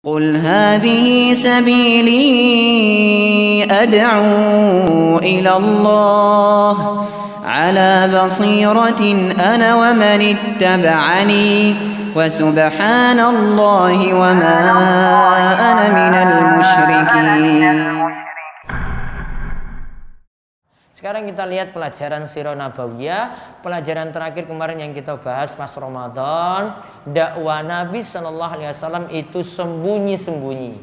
قل هذه سبيلي أدعو إلى الله على بصيرة أنا ومن اتبعني وسبحان الله وما أنا من المشركين. Sekarang kita lihat pelajaran Sirah Nabawiyah. Pelajaran terakhir kemarin yang kita bahas pas Ramadan, dakwah Nabi SAW itu sembunyi-sembunyi.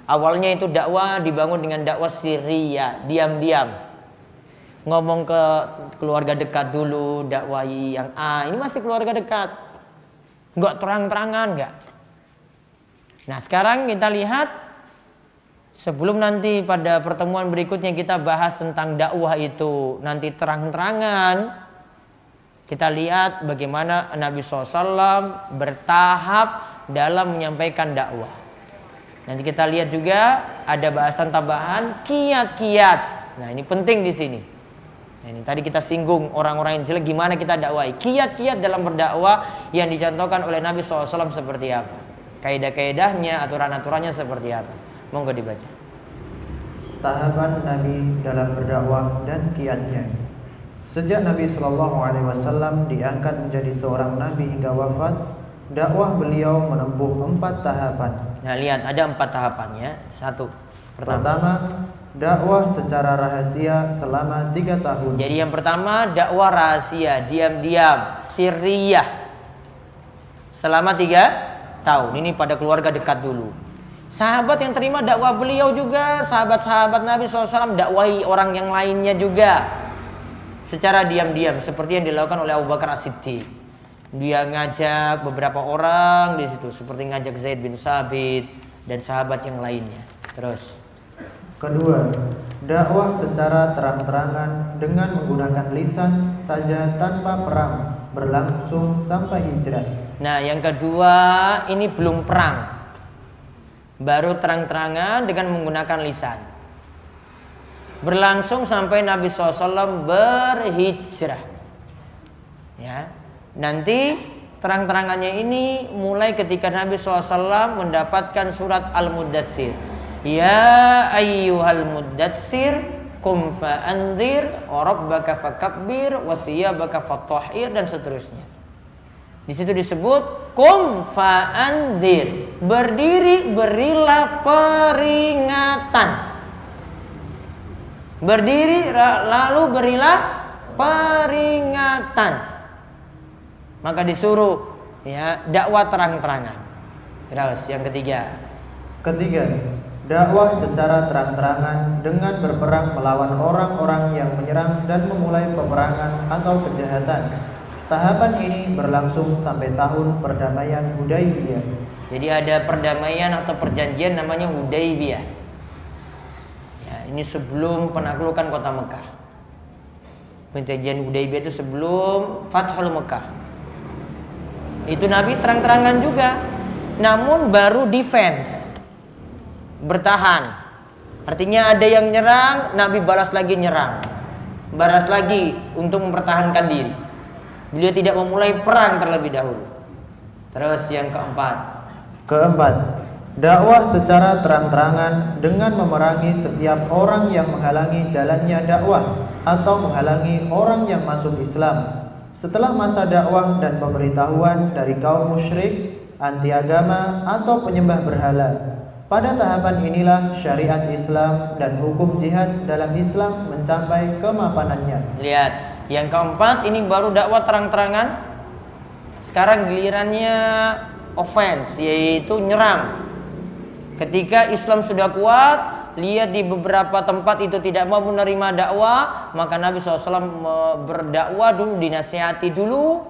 Awalnya itu dakwah dibangun dengan dakwah sirriyah, diam-diam. Ngomong ke keluarga dekat dulu, dakwahi yang A, ini masih keluarga dekat. Enggak terang-terangan, enggak. Nah, sekarang kita lihat sebelum nanti pada pertemuan berikutnya kita bahas tentang dakwah itu nanti terang-terangan, kita lihat bagaimana Nabi SAW bertahap dalam menyampaikan dakwah. Nanti kita lihat juga ada bahasan tambahan kiat-kiat. Nah, ini penting di sini. Nah, ini tadi kita singgung orang-orang yang jelek gimana kita dakwahi. Kiat-kiat dalam berdakwah yang dicontohkan oleh Nabi SAW seperti apa? Kaidah-kaidahnya, aturan-aturannya seperti apa? Monggo dibaca. Tahapan Nabi dalam berdakwah dan kiatnya. Sejak Nabi Shallallahu Alaihi Wasallam diangkat menjadi seorang Nabi hingga wafat, dakwah beliau menempuh 4 tahapan. Nah, lihat ada 4 tahapannya. Pertama, dakwah secara rahasia selama 3 tahun. Jadi yang pertama dakwah rahasia, diam-diam, sirriyah selama 3 tahun. Ini pada keluarga dekat dulu. Sahabat yang terima dakwah beliau juga, sahabat-sahabat Nabi SAW dakwahi orang yang lainnya juga secara diam-diam seperti yang dilakukan oleh Abu Bakar As-Siddiq. Dia ngajak beberapa orang di situ seperti ngajak Zaid bin Sabit dan sahabat yang lainnya. Terus. Kedua, dakwah secara terang-terangan dengan menggunakan lisan saja tanpa perang berlangsung sampai hijrah. Nah, yang kedua ini belum perang. Baru terang-terangan dengan menggunakan lisan. Berlangsung sampai Nabi SAW berhijrah. Ya, nanti terang-terangannya ini mulai ketika Nabi SAW mendapatkan surat Al-Muddatsir. Ya ayyuhal muddatsir qum fa'anzir wa rabbaka fakabbir wa thiyabaka fatahhir dan seterusnya. Di situ disebut qum fa'anzir, berdiri berilah peringatan. Berdiri lalu berilah peringatan. Maka disuruh ya dakwah terang-terangan. Terus yang ketiga. Dakwah secara terang-terangan dengan berperang melawan orang-orang yang menyerang dan memulai peperangan atau kejahatan. Tahapan ini berlangsung sampai tahun perdamaian Hudaybiyah. Jadi ada perdamaian atau perjanjian namanya Hudaybiyah. Ya, ini sebelum penaklukan kota Mekah. Perjanjian Hudaybiyah itu sebelum Fathul Mekah. Itu Nabi terang-terangan juga. Namun baru defense. Bertahan. Artinya ada yang nyerang, Nabi balas lagi nyerang. Balas lagi untuk mempertahankan diri. Beliau tidak memulai perang terlebih dahulu. Terus yang keempat, dakwah secara terang-terangan dengan memerangi setiap orang yang menghalangi jalannya dakwah atau menghalangi orang yang masuk Islam. Setelah masa dakwah dan pemberitahuan dari kaum musyrik, anti agama atau penyembah berhala. Pada tahapan inilah syariat Islam dan hukum jihad dalam Islam mencapai kemapanannya. Lihat, yang keempat ini baru dakwah terang-terangan. Sekarang gilirannya offense, yaitu nyerang. Ketika Islam sudah kuat, lihat di beberapa tempat itu tidak mau menerima dakwah, maka Nabi SAW berdakwah dulu, dinasihati dulu.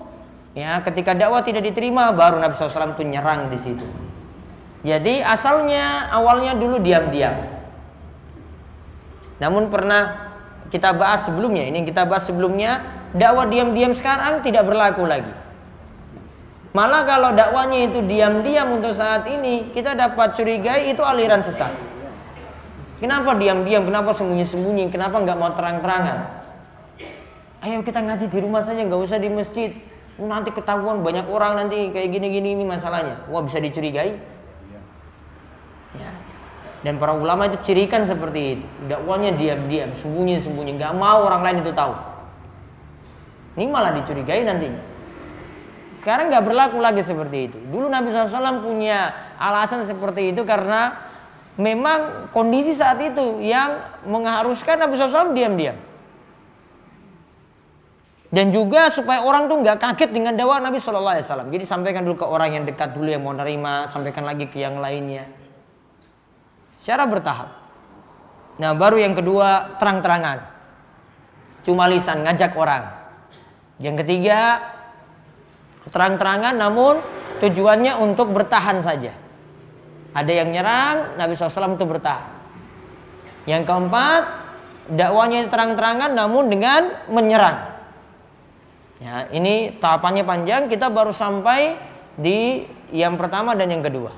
Ya, ketika dakwah tidak diterima, baru Nabi SAW itu nyerang di situ. Jadi awalnya dulu diam-diam. Namun pernah kita bahas sebelumnya, ini yang kita bahas sebelumnya, dakwah diam-diam sekarang tidak berlaku lagi. Malah kalau dakwanya itu diam-diam untuk saat ini, kita dapat curigai itu aliran sesat. Kenapa diam-diam? Kenapa sembunyi-sembunyi? Kenapa nggak mau terang-terangan? Ayo kita ngaji di rumah saja, nggak usah di masjid. Nanti ketahuan banyak orang nanti kayak gini-gini ini masalahnya. Wah, bisa dicurigai. Dan para ulama itu cirikan seperti itu. Dakwanya diam-diam, sembunyi-sembunyi, nggak mau orang lain itu tahu. Ini malah dicurigai nantinya. Sekarang nggak berlaku lagi seperti itu. Dulu Nabi SAW punya alasan seperti itu karena memang kondisi saat itu yang mengharuskan Nabi SAW diam-diam. Dan juga supaya orang tuh nggak kaget dengan dakwah Nabi SAW. Jadi sampaikan dulu ke orang yang dekat dulu yang mau nerima, sampaikan lagi ke yang lainnya. Secara bertahap. Nah baru yang kedua terang-terangan. Cuma lisan ngajak orang. Yang ketiga terang-terangan namun tujuannya untuk bertahan saja. Ada yang nyerang, Nabi SAW itu bertahan. Yang keempat dakwanya terang-terangan namun dengan menyerang. Ya, ini tahapannya panjang, kita baru sampai di yang pertama dan yang kedua.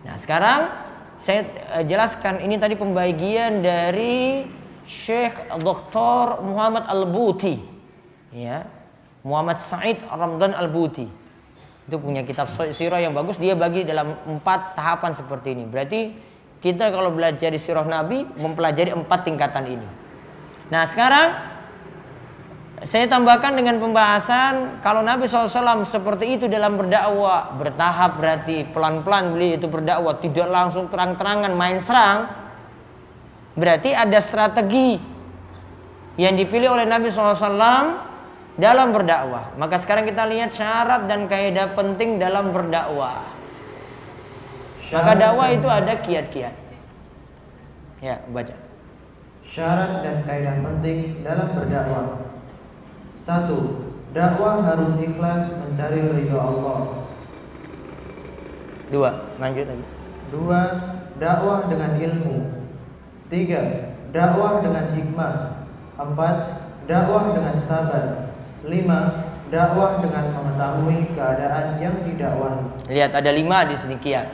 Nah sekarang saya jelaskan, ini tadi pembagian dari Syekh Dr. Muhammad Al-Buti, ya, Muhammad Said Ramdan Al-Buti. Itu punya kitab sirah yang bagus. Dia bagi dalam 4 tahapan seperti ini. Berarti kita kalau belajar di sirah Nabi mempelajari 4 tingkatan ini. Nah sekarang saya tambahkan dengan pembahasan kalau Nabi SAW seperti itu dalam berdakwah, bertahap, berarti pelan-pelan beliau itu berdakwah, tidak langsung terang-terangan main serang. Berarti ada strategi yang dipilih oleh Nabi SAW dalam berdakwah. Maka sekarang kita lihat syarat dan kaidah penting dalam berdakwah. Maka dakwah itu ada kiat-kiat. Ya, baca. Syarat dan kaidah penting dalam berdakwah. 1. Dakwah harus ikhlas mencari ridha Allah. 2. Lanjut lagi. 2. Dakwah dengan ilmu. 3. Dakwah dengan hikmah. 4. Dakwah dengan sabar. 5. Dakwah dengan mengetahui keadaan yang didakwahi. Lihat ada 5 di sini kiat.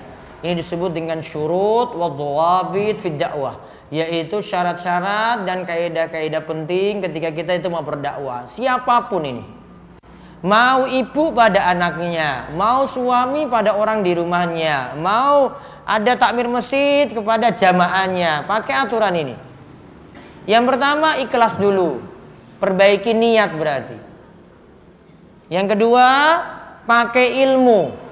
Ini disebut dengan syurut wa dhawabit fid dakwah, yaitu syarat-syarat dan kaidah-kaidah penting ketika kita itu mau berdakwah. Siapapun ini, mau ibu pada anaknya, mau suami pada orang di rumahnya, mau ada takmir masjid kepada jamaahnya, pakai aturan ini. Yang pertama ikhlas dulu, perbaiki niat berarti. Yang kedua pakai ilmu.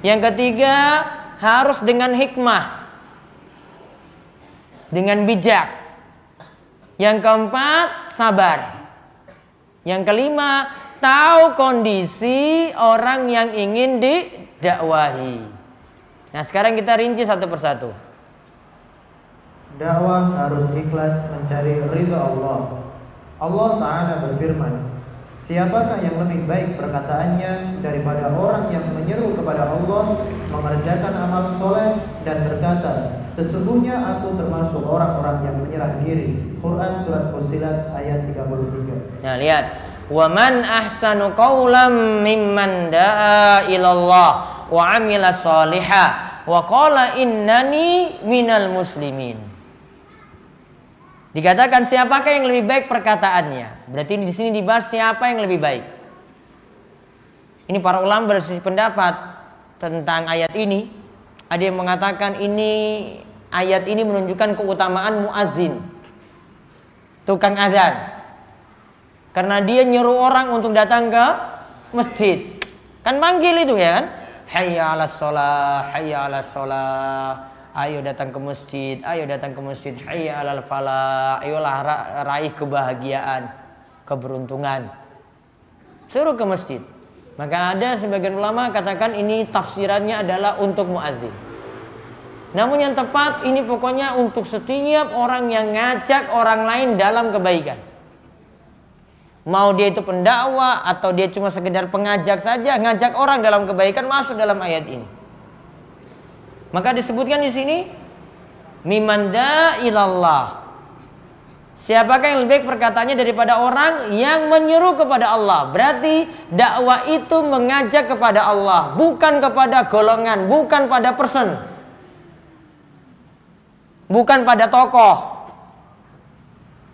Yang ketiga harus dengan hikmah, dengan bijak. Yang keempat sabar. Yang kelima tahu kondisi orang yang ingin didakwahi. Nah sekarang kita rinci satu persatu. Dakwah harus ikhlas mencari ridha Allah. Allah Ta'ala berfirman, siapakah yang lebih baik perkataannya daripada orang yang menyeru kepada Allah, mengerjakan amal soleh dan berkata, sesungguhnya aku termasuk orang-orang yang menyerah diri. Quran surat Fussilat ayat 33. Nah lihat, wa man ahsanu qawlan mimman da'a ilallah wa amila salihah wa qala innani minal muslimin. Dikatakan siapakah yang lebih baik perkataannya. Berarti di sini dibahas siapa yang lebih baik. Ini para ulama berselisih pendapat tentang ayat ini. Ada yang mengatakan ayat ini menunjukkan keutamaan muazin, tukang azan. Karena dia nyuruh orang untuk datang ke masjid. Kan panggil itu ya kan? Hayya 'alas shalah, hayya 'alas shalah. Ayo datang ke masjid, ayo datang ke masjid. Hayya 'alal falah. Ayolah raih kebahagiaan, keberuntungan. Suruh ke masjid. Maka ada sebagian ulama katakan ini tafsirannya adalah untuk muadzin. Namun yang tepat ini pokoknya untuk setiap orang yang ngajak orang lain dalam kebaikan. Mau dia itu pendakwah atau dia cuma sekedar pengajak saja, ngajak orang dalam kebaikan masuk dalam ayat ini. Maka disebutkan di sini mimman da'a ilallah. Siapakah yang lebih baik perkataannya daripada orang yang menyeru kepada Allah. Berarti dakwah itu mengajak kepada Allah, bukan kepada golongan, bukan pada person, bukan pada tokoh,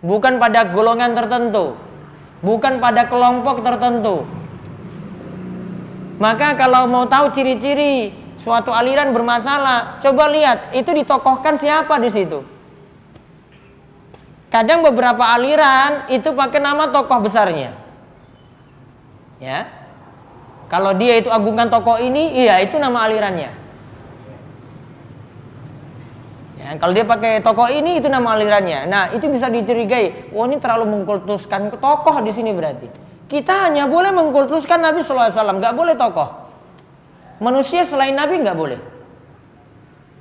bukan pada golongan tertentu, bukan pada kelompok tertentu. Maka kalau mau tahu ciri-ciri suatu aliran bermasalah, coba lihat itu ditokohkan siapa di situ. Kadang beberapa aliran itu pakai nama tokoh besarnya. Ya. Kalau dia itu agungkan tokoh ini, iya itu nama alirannya. Ya, kalau dia pakai tokoh ini itu nama alirannya. Nah, itu bisa dicurigai, wah ini terlalu mengkultuskan ke tokoh di sini berarti. Kita hanya boleh mengkultuskan Nabi sallallahu alaihi wasallam, enggak boleh tokoh. Manusia selain Nabi enggak boleh.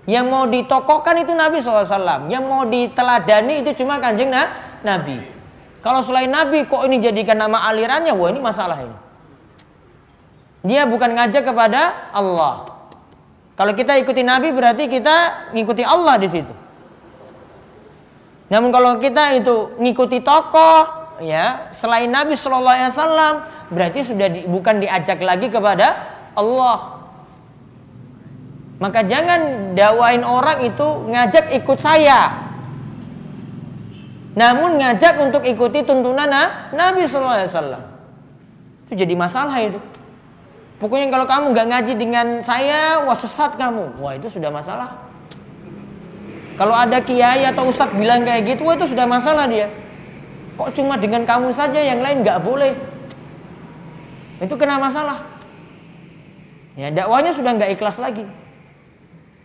Yang mau ditokohkan itu Nabi SAW. Yang mau diteladani itu cuma kanjeng Nabi. Kalau selain Nabi kok ini jadikan nama alirannya, wah ini masalah ini. Dia bukan ngajak kepada Allah. Kalau kita ikuti Nabi berarti kita ngikuti Allah di situ. Namun kalau kita itu ngikuti tokoh, ya selain Nabi SAW, berarti sudah bukan diajak lagi kepada Allah. Maka jangan dakwain orang itu ngajak ikut saya, namun ngajak untuk ikuti tuntunan Nabi SAW. Itu jadi masalah itu. Pokoknya kalau kamu nggak ngaji dengan saya, wah sesat kamu. Wah itu sudah masalah. Kalau ada kiai atau ustadz bilang kayak gitu, wah itu sudah masalah dia. Kok cuma dengan kamu saja, yang lain nggak boleh? Itu kena masalah. Ya dakwahnya sudah nggak ikhlas lagi.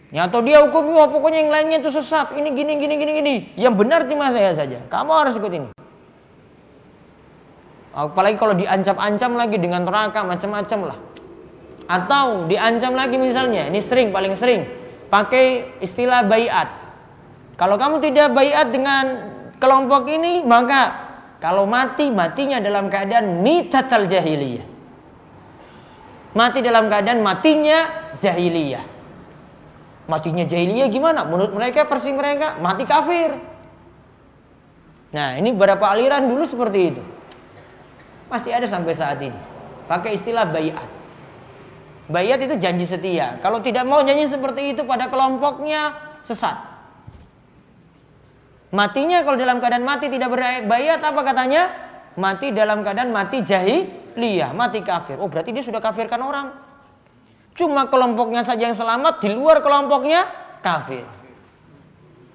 Ya atau dia hukum, wah pokoknya yang lainnya itu sesat, ini gini. Yang benar cuma saya saja. Kamu harus ikut ini. Apalagi kalau diancam-ancam lagi dengan neraka macam-macam lah. Atau diancam lagi misalnya, ini paling sering pakai istilah baiat. Kalau kamu tidak baiat dengan kelompok ini, maka kalau matinya dalam keadaan mitatal jahiliyah. Mati dalam keadaan matinya jahiliyah. Matinya jahiliyah gimana? Menurut mereka, versi mereka, mati kafir. Nah, ini beberapa aliran dulu seperti itu. Masih ada sampai saat ini. Pakai istilah baiat. Baiat itu janji setia. Kalau tidak mau janji seperti itu pada kelompoknya, sesat. Matinya kalau dalam keadaan mati tidak berbaiat, apa katanya? Mati dalam keadaan mati jahiliyah, mati kafir. Oh, berarti dia sudah kafirkan orang. Cuma kelompoknya saja yang selamat, di luar kelompoknya kafir.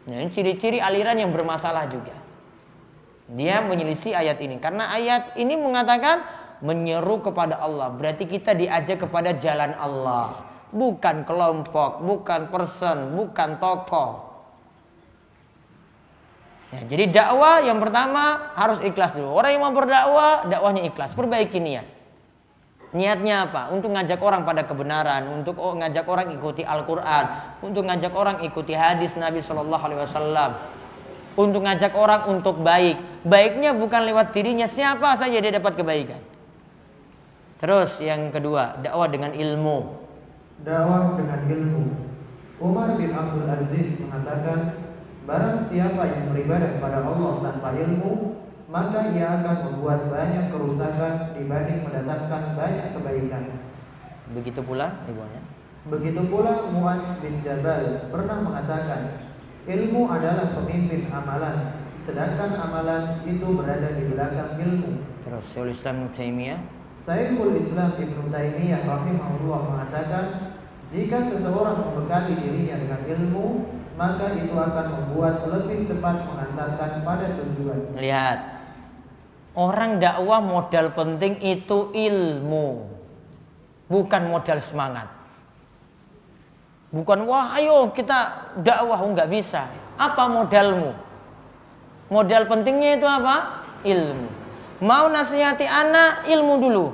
Nah, ini ciri-ciri aliran yang bermasalah juga. Dia menyelisih ayat ini. Karena ayat ini mengatakan menyeru kepada Allah. Berarti kita diajak kepada jalan Allah. Bukan kelompok, bukan person, bukan tokoh. Ya, jadi dakwah yang pertama harus ikhlas dulu. Orang yang mau berdakwah, dakwahnya ikhlas. Perbaiki niat. Niatnya apa? Untuk ngajak orang pada kebenaran, untuk ngajak orang ikuti Al-Quran, untuk ngajak orang ikuti hadis Nabi SAW, untuk ngajak orang untuk baik. Baiknya bukan lewat dirinya, siapa saja dia dapat kebaikan. Terus yang kedua, dakwah dengan ilmu. Dakwah dengan ilmu. Umar bin Abdul Aziz mengatakan, barang siapa yang beribadah kepada Allah tanpa ilmu, maka ia akan membuat banyak kerusakan dibanding mendatangkan banyak kebaikan. Begitu pula ibunya. Begitu pula Mu'adz bin Jabal pernah mengatakan, ilmu adalah pemimpin amalan, sedangkan amalan itu berada di belakang ilmu. Terus Syekhul Islam Ibnu Taimiyah. Syekhul Islam Ibnu Taimiyah rahimahullah mengatakan, jika seseorang membekali dirinya dengan ilmu, maka itu akan membuat lebih cepat mengantarkan pada tujuan. Lihat. Orang dakwah modal penting itu ilmu, bukan modal semangat. Bukan wah ayo kita dakwah, nggak bisa. Apa modalmu? Modal pentingnya itu apa? Ilmu. Mau nasihati anak, ilmu dulu.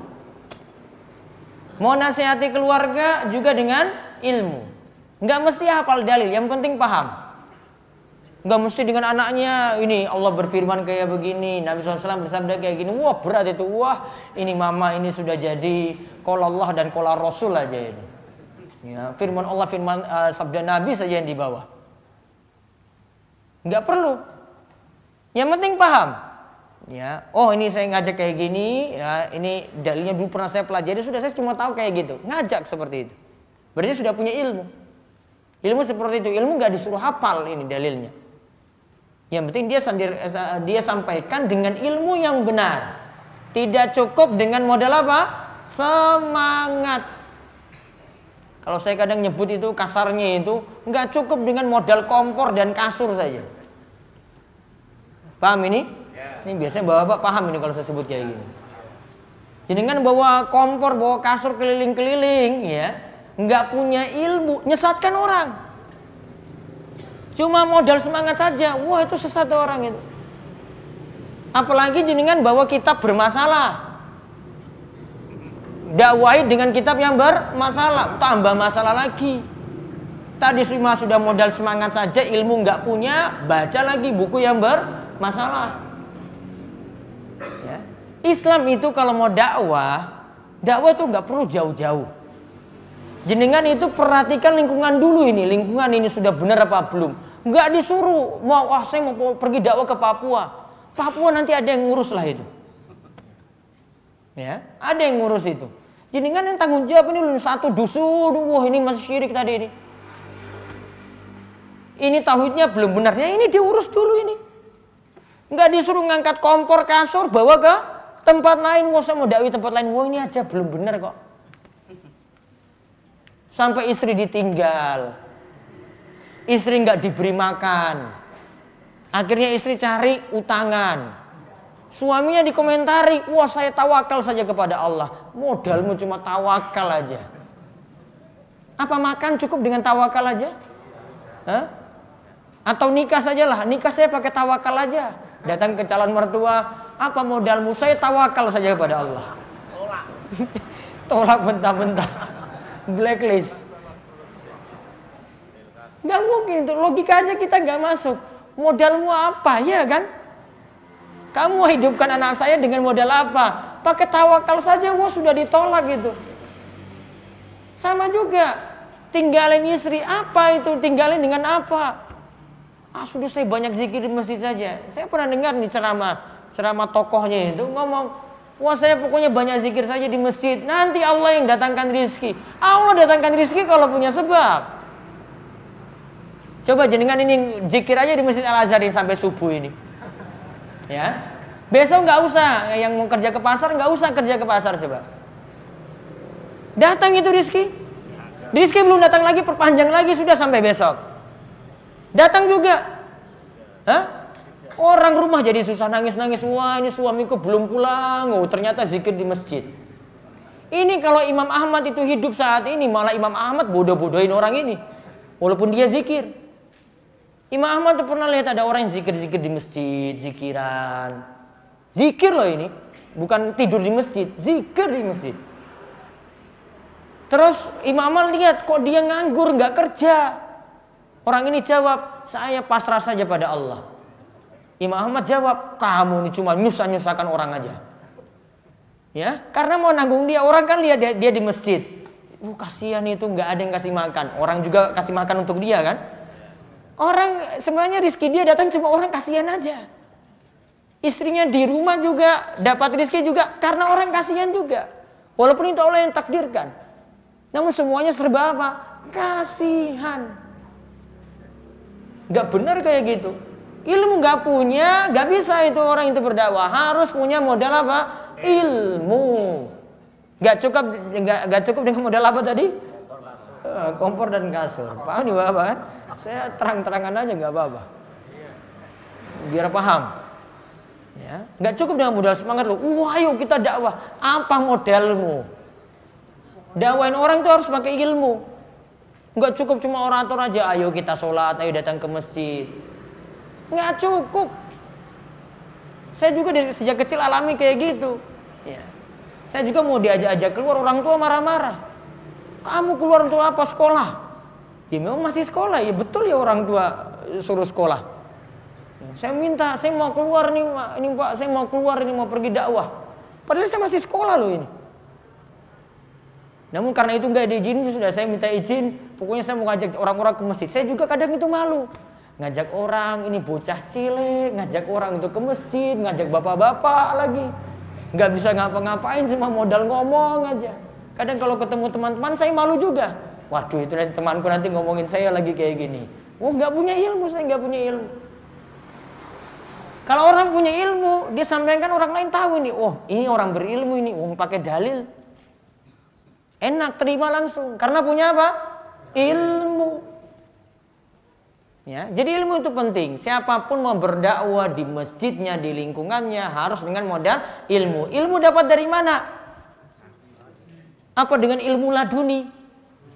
Mau nasihati keluarga juga dengan ilmu. Nggak mesti hafal dalil, yang penting paham. Nggak mesti dengan anaknya, ini Allah berfirman kayak begini, Nabi SAW bersabda kayak gini, wah berat itu, wah ini mama ini sudah jadi qala Allah dan qala Rasul aja ini. Ya, firman Allah, firman sabda Nabi saja yang di bawah. Nggak perlu. Yang penting paham. Ya, oh ini saya ngajak kayak gini, ya ini dalilnya dulu pernah saya pelajari, sudah saya cuma tahu kayak gitu, ngajak seperti itu. Berarti sudah punya ilmu. Ilmu seperti itu, ilmu nggak disuruh hafal ini dalilnya. Yang penting dia sampaikan dengan ilmu yang benar. Tidak cukup dengan modal apa? Semangat. Kalau saya kadang nyebut itu kasarnya itu nggak cukup dengan modal kompor dan kasur saja. Paham ini? Ini biasanya bapak paham ini kalau saya sebut kayak gini. Jadi kan bawa kompor, bawa kasur keliling-keliling, ya, nggak punya ilmu, nyesatkan orang. Cuma modal semangat saja, wah itu sesat orang itu. Apalagi jenengan bawa kitab bermasalah, dakwahi dengan kitab yang bermasalah, tambah masalah lagi. Tadi cuma sudah modal semangat saja, ilmu nggak punya, baca lagi buku yang bermasalah. Ya. Islam itu kalau mau dakwah itu nggak perlu jauh-jauh. Jenengan itu perhatikan lingkungan dulu ini, lingkungan ini sudah benar apa belum. Nggak disuruh, saya mau pergi dakwah ke Papua. Papua nanti ada yang ngurus lah itu. Ya, ada yang ngurus itu. Jenengan yang tanggung jawab ini satu dusun, wah ini masih syirik tadi ini. Ini tauhidnya belum benarnya, ini diurus dulu ini. Nggak disuruh ngangkat kompor kasur bawa ke tempat lain, wah saya mau dakwah tempat lain, wah ini aja belum benar kok. Sampai istri ditinggal, istri nggak diberi makan, akhirnya istri cari utangan, suaminya dikomentari, wah saya tawakal saja kepada Allah, modalmu cuma tawakal aja. Apa makan cukup dengan tawakal aja? Hah? Atau nikah sajalah, nikah saya pakai tawakal aja. Datang ke calon mertua, apa modalmu? Saya tawakal saja kepada Allah. Tolak mentah-mentah. Blacklist. Gak mungkin itu, logika aja kita gak masuk. Modalmu apa, ya kan? Kamu hidupkan anak saya dengan modal apa? Pakai tawakal saja, wah sudah ditolak gitu. Sama juga, tinggalin istri, apa itu? Tinggalin dengan apa? Sudah saya banyak zikir di masjid saja. Saya pernah dengar nih ceramah tokohnya itu ngomong, wah saya pokoknya banyak zikir saja di masjid, nanti Allah yang datangkan rizki. Allah datangkan rizki kalau punya sebab. Coba jenengan ini zikir aja di Masjid Al-Azhar sampai subuh ini. Ya, besok nggak usah, yang mau kerja ke pasar nggak usah kerja ke pasar coba. Datang itu rizki. Rizki belum datang lagi, perpanjang lagi sudah sampai besok. Datang juga. Hah? Orang rumah jadi susah nangis-nangis. Wah ini suamiku belum pulang. Oh ternyata zikir di masjid. Ini kalau Imam Ahmad itu hidup saat ini, malah Imam Ahmad bodoh-bodohin orang ini. Walaupun dia zikir. Imam Ahmad tuh pernah lihat ada orang yang zikir-zikir di masjid, zikiran. Zikir loh ini. Bukan tidur di masjid, zikir di masjid. Terus Imam Ahmad lihat kok dia nganggur, nggak kerja. Orang ini jawab, saya pasrah saja pada Allah. Imam Ahmad jawab, kamu ini cuma nyusah-nyusahkan orang aja. Ya, karena mau nanggung dia, orang kan lihat dia di masjid. Kasihan itu nggak ada yang kasih makan. Orang juga kasih makan untuk dia kan. Orang sebenarnya rizki dia datang cuma orang kasihan aja. Istrinya di rumah juga dapat rizki juga karena orang kasihan juga. Walaupun itu Allah yang takdirkan. Namun semuanya serba apa? Kasihan. Gak benar kayak gitu. Ilmu gak punya, gak bisa itu orang itu berdakwah. Harus punya modal apa? Ilmu. Gak cukup dengan modal apa tadi? Kompor dan kasur. Paham nih Bapak kan? Saya terang-terangan aja gak apa-apa. Biar paham. Ya, gak cukup dengan modal semangat lu. Wah, ayo kita dakwah. Apa modalmu? Dakwahin orang itu harus pakai ilmu. Nggak cukup cuma orator aja, ayo kita sholat, ayo datang ke masjid. Nggak cukup. Saya juga sejak kecil alami kayak gitu. Ya. Saya juga mau diajak-ajak keluar, orang tua marah-marah. Kamu keluar untuk apa? Sekolah. Ya memang masih sekolah, ya betul ya orang tua suruh sekolah. Saya minta, saya mau keluar nih Pak, saya mau keluar ini mau pergi dakwah. Padahal saya masih sekolah loh ini. Namun karena itu nggak diizinin, sudah saya minta izin. Pokoknya saya mau ngajak orang-orang ke masjid. Saya juga kadang itu malu. Ngajak orang, ini bocah cilik, ngajak orang itu ke masjid, ngajak bapak-bapak lagi. Nggak bisa ngapa-ngapain, cuma modal ngomong aja. Kadang kalau ketemu teman-teman saya malu juga. Waduh itu nanti temanku nanti ngomongin saya lagi kayak gini. Oh nggak punya ilmu, saya nggak punya ilmu. Kalau orang punya ilmu, dia sampaikan orang lain tahu ini. Oh ini orang berilmu ini, pakai dalil. Enak, terima langsung. Karena punya apa? Ilmu. Ya, jadi ilmu itu penting. Siapapun mau berdakwah di masjidnya, di lingkungannya harus dengan modal ilmu. Ilmu dapat dari mana? Apa dengan ilmu laduni?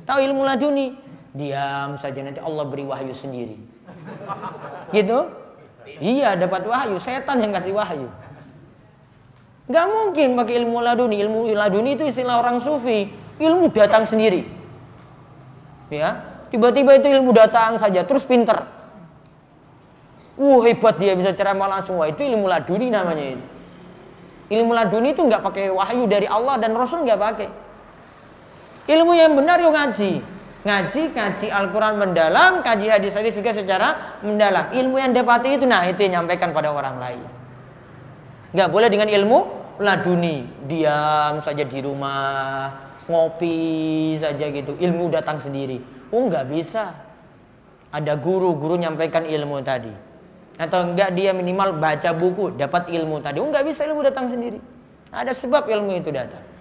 Tahu ilmu laduni? Diam saja, nanti Allah beri wahyu sendiri. Gitu? Iya, dapat wahyu. Setan yang kasih wahyu. Gak mungkin pakai ilmu laduni. Ilmu laduni itu istilah orang sufi. Ilmu datang sendiri. Ya, tiba-tiba itu ilmu datang saja, terus pinter. Hebat dia bisa ceramah langsung. Wah, itu ilmu laduni namanya itu. Ilmu laduni itu nggak pakai wahyu dari Allah dan Rasul, nggak pakai. Ilmu yang benar yuk ngaji Al-Quran mendalam, kaji hadis-hadis juga secara mendalam. Ilmu yang dapati itu, nah itu yang nyampaikan pada orang lain. Nggak boleh dengan ilmu laduni, diam saja di rumah, ngopi saja gitu, ilmu datang sendiri. Nggak bisa. Ada guru nyampaikan ilmu tadi, atau enggak dia minimal baca buku dapat ilmu tadi. Nggak bisa ilmu datang sendiri. Ada sebab ilmu itu datang.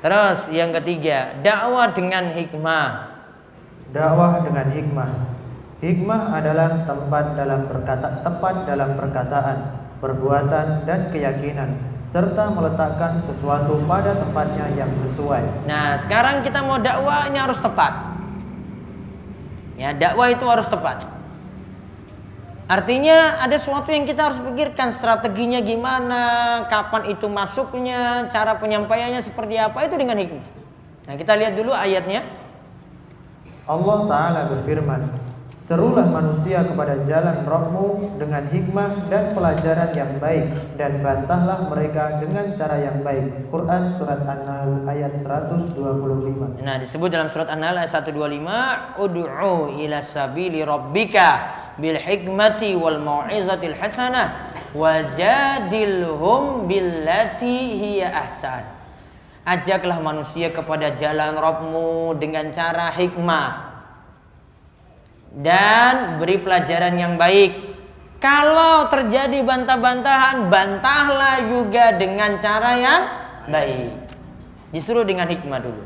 Terus yang ketiga, dakwah dengan hikmah. Dakwah dengan hikmah. Hikmah adalah tepat dalam perkataan, perbuatan dan keyakinan, serta meletakkan sesuatu pada tempatnya yang sesuai. Nah, sekarang kita mau dakwah, ini harus tepat. Ya, dakwah itu harus tepat. Artinya ada sesuatu yang kita harus pikirkan, strateginya gimana, kapan itu masuknya, cara penyampaiannya seperti apa, itu dengan hikmah. Nah, kita lihat dulu ayatnya. Allah Ta'ala berfirman, serulah manusia kepada jalan Rabb-mu dengan hikmah dan pelajaran yang baik, dan bantahlah mereka dengan cara yang baik. Quran Surat An-Nahl ayat 125. Nah, disebut dalam Surat An-Nahl ayat 125, Ud'u ila sabili rabbika bil hikmati wal mau'izatil hasanah wajadilhum billati hiya ahsan. Ajaklah manusia kepada jalan Rabb-mu dengan cara hikmah dan beri pelajaran yang baik. Kalau terjadi bantah-bantahan, bantahlah juga dengan cara yang baik. Disuruh dengan hikmah dulu.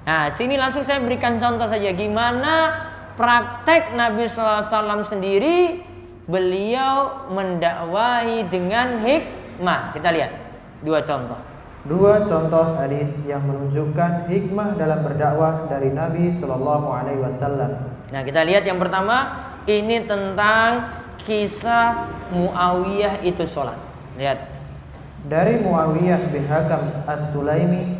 Nah, sini langsung saya berikan contoh saja gimana praktek Nabi SAW sendiri, beliau mendakwahi dengan hikmah. Kita lihat dua contoh hadis yang menunjukkan hikmah dalam berdakwah dari Nabi SAW. Nah, kita lihat yang pertama, ini tentang kisah Muawiyah itu sholat. Lihat. Dari Muawiyah bin Hakam As-Sulami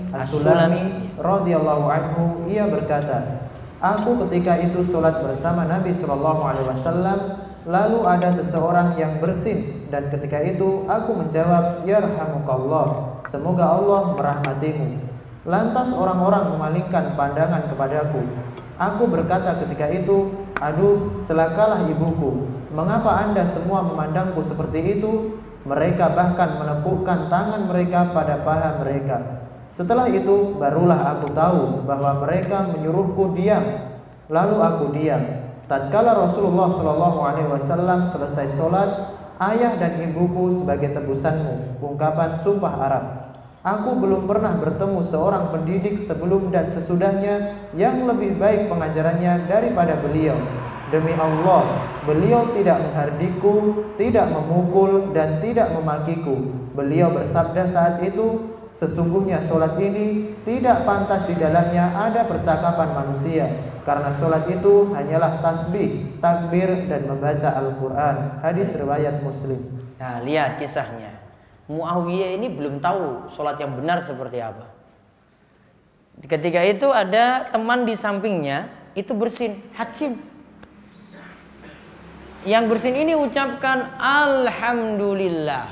radhiyallahu anhu, ia berkata, aku ketika itu sholat bersama Nabi SAW, lalu ada seseorang yang bersin, dan ketika itu aku menjawab, yarhamukallah, semoga Allah merahmatimu. Lantas orang-orang memalingkan pandangan kepadaku. Aku berkata ketika itu, aduh, celakalah ibuku, mengapa anda semua memandangku seperti itu? Mereka bahkan menepukkan tangan mereka pada paha mereka. Setelah itu barulah aku tahu bahwa mereka menyuruhku diam. Lalu aku diam. Tatkala Rasulullah SAW selesai sholat, ayah dan ibuku sebagai tebusanmu, ungkapan sumpah Arab. Aku belum pernah bertemu seorang pendidik sebelum dan sesudahnya yang lebih baik pengajarannya daripada beliau. Demi Allah, beliau tidak menghardikku, tidak memukul, dan tidak memakiku. Beliau bersabda saat itu, sesungguhnya sholat ini tidak pantas di dalamnya ada percakapan manusia, karena sholat itu hanyalah tasbih, takbir, dan membaca Al-Quran. Hadis riwayat Muslim. Nah, lihat kisahnya. Muawiyah ini belum tahu sholat yang benar seperti apa. Ketika itu ada teman di sampingnya, itu bersin, hajim. Yang bersin ini ucapkan Alhamdulillah.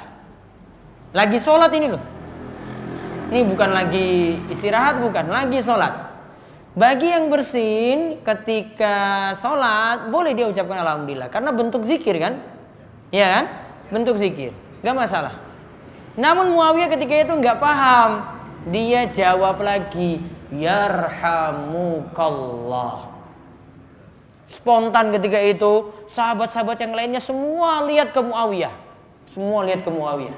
Lagi sholat ini loh. Ini bukan lagi istirahat, bukan, lagi sholat. Bagi yang bersin ketika sholat, boleh dia ucapkan Alhamdulillah, karena bentuk zikir kan? Iya kan? Bentuk zikir, gak masalah. Namun Muawiyah ketika itu gak paham. Dia jawab lagi, yarhamukallah. Spontan ketika itu, sahabat-sahabat yang lainnya semua lihat ke Muawiyah. Semua lihat ke Muawiyah.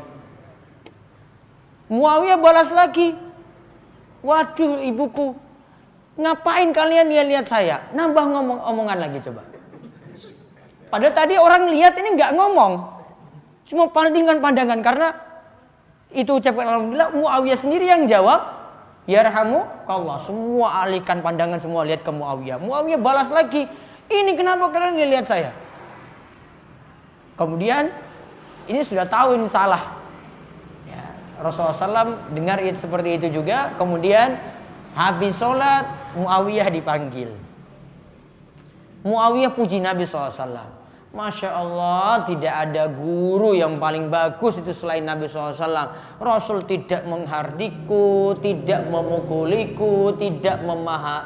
Muawiyah balas lagi, Waduh ibuku, ngapain kalian lihat-lihat saya? Nambah omongan lagi coba. Padahal tadi orang lihat ini nggak ngomong, cuma pandangan karena itu ucapkan alhamdulillah. Muawiyah sendiri yang jawab, yarhamukallah. Semua alihkan pandangan, semua lihat ke Muawiyah. Muawiyah balas lagi, ini kenapa kalian lihat saya? Kemudian ini sudah tahu ini salah. Ya, Rasulullah SAW dengar seperti itu juga. Kemudian habis sholat Muawiyah dipanggil. Muawiyah puji Nabi SAW. Masya Allah, tidak ada guru yang paling bagus itu selain Nabi SAW. Rasul tidak menghardikku, tidak memukuliku, tidak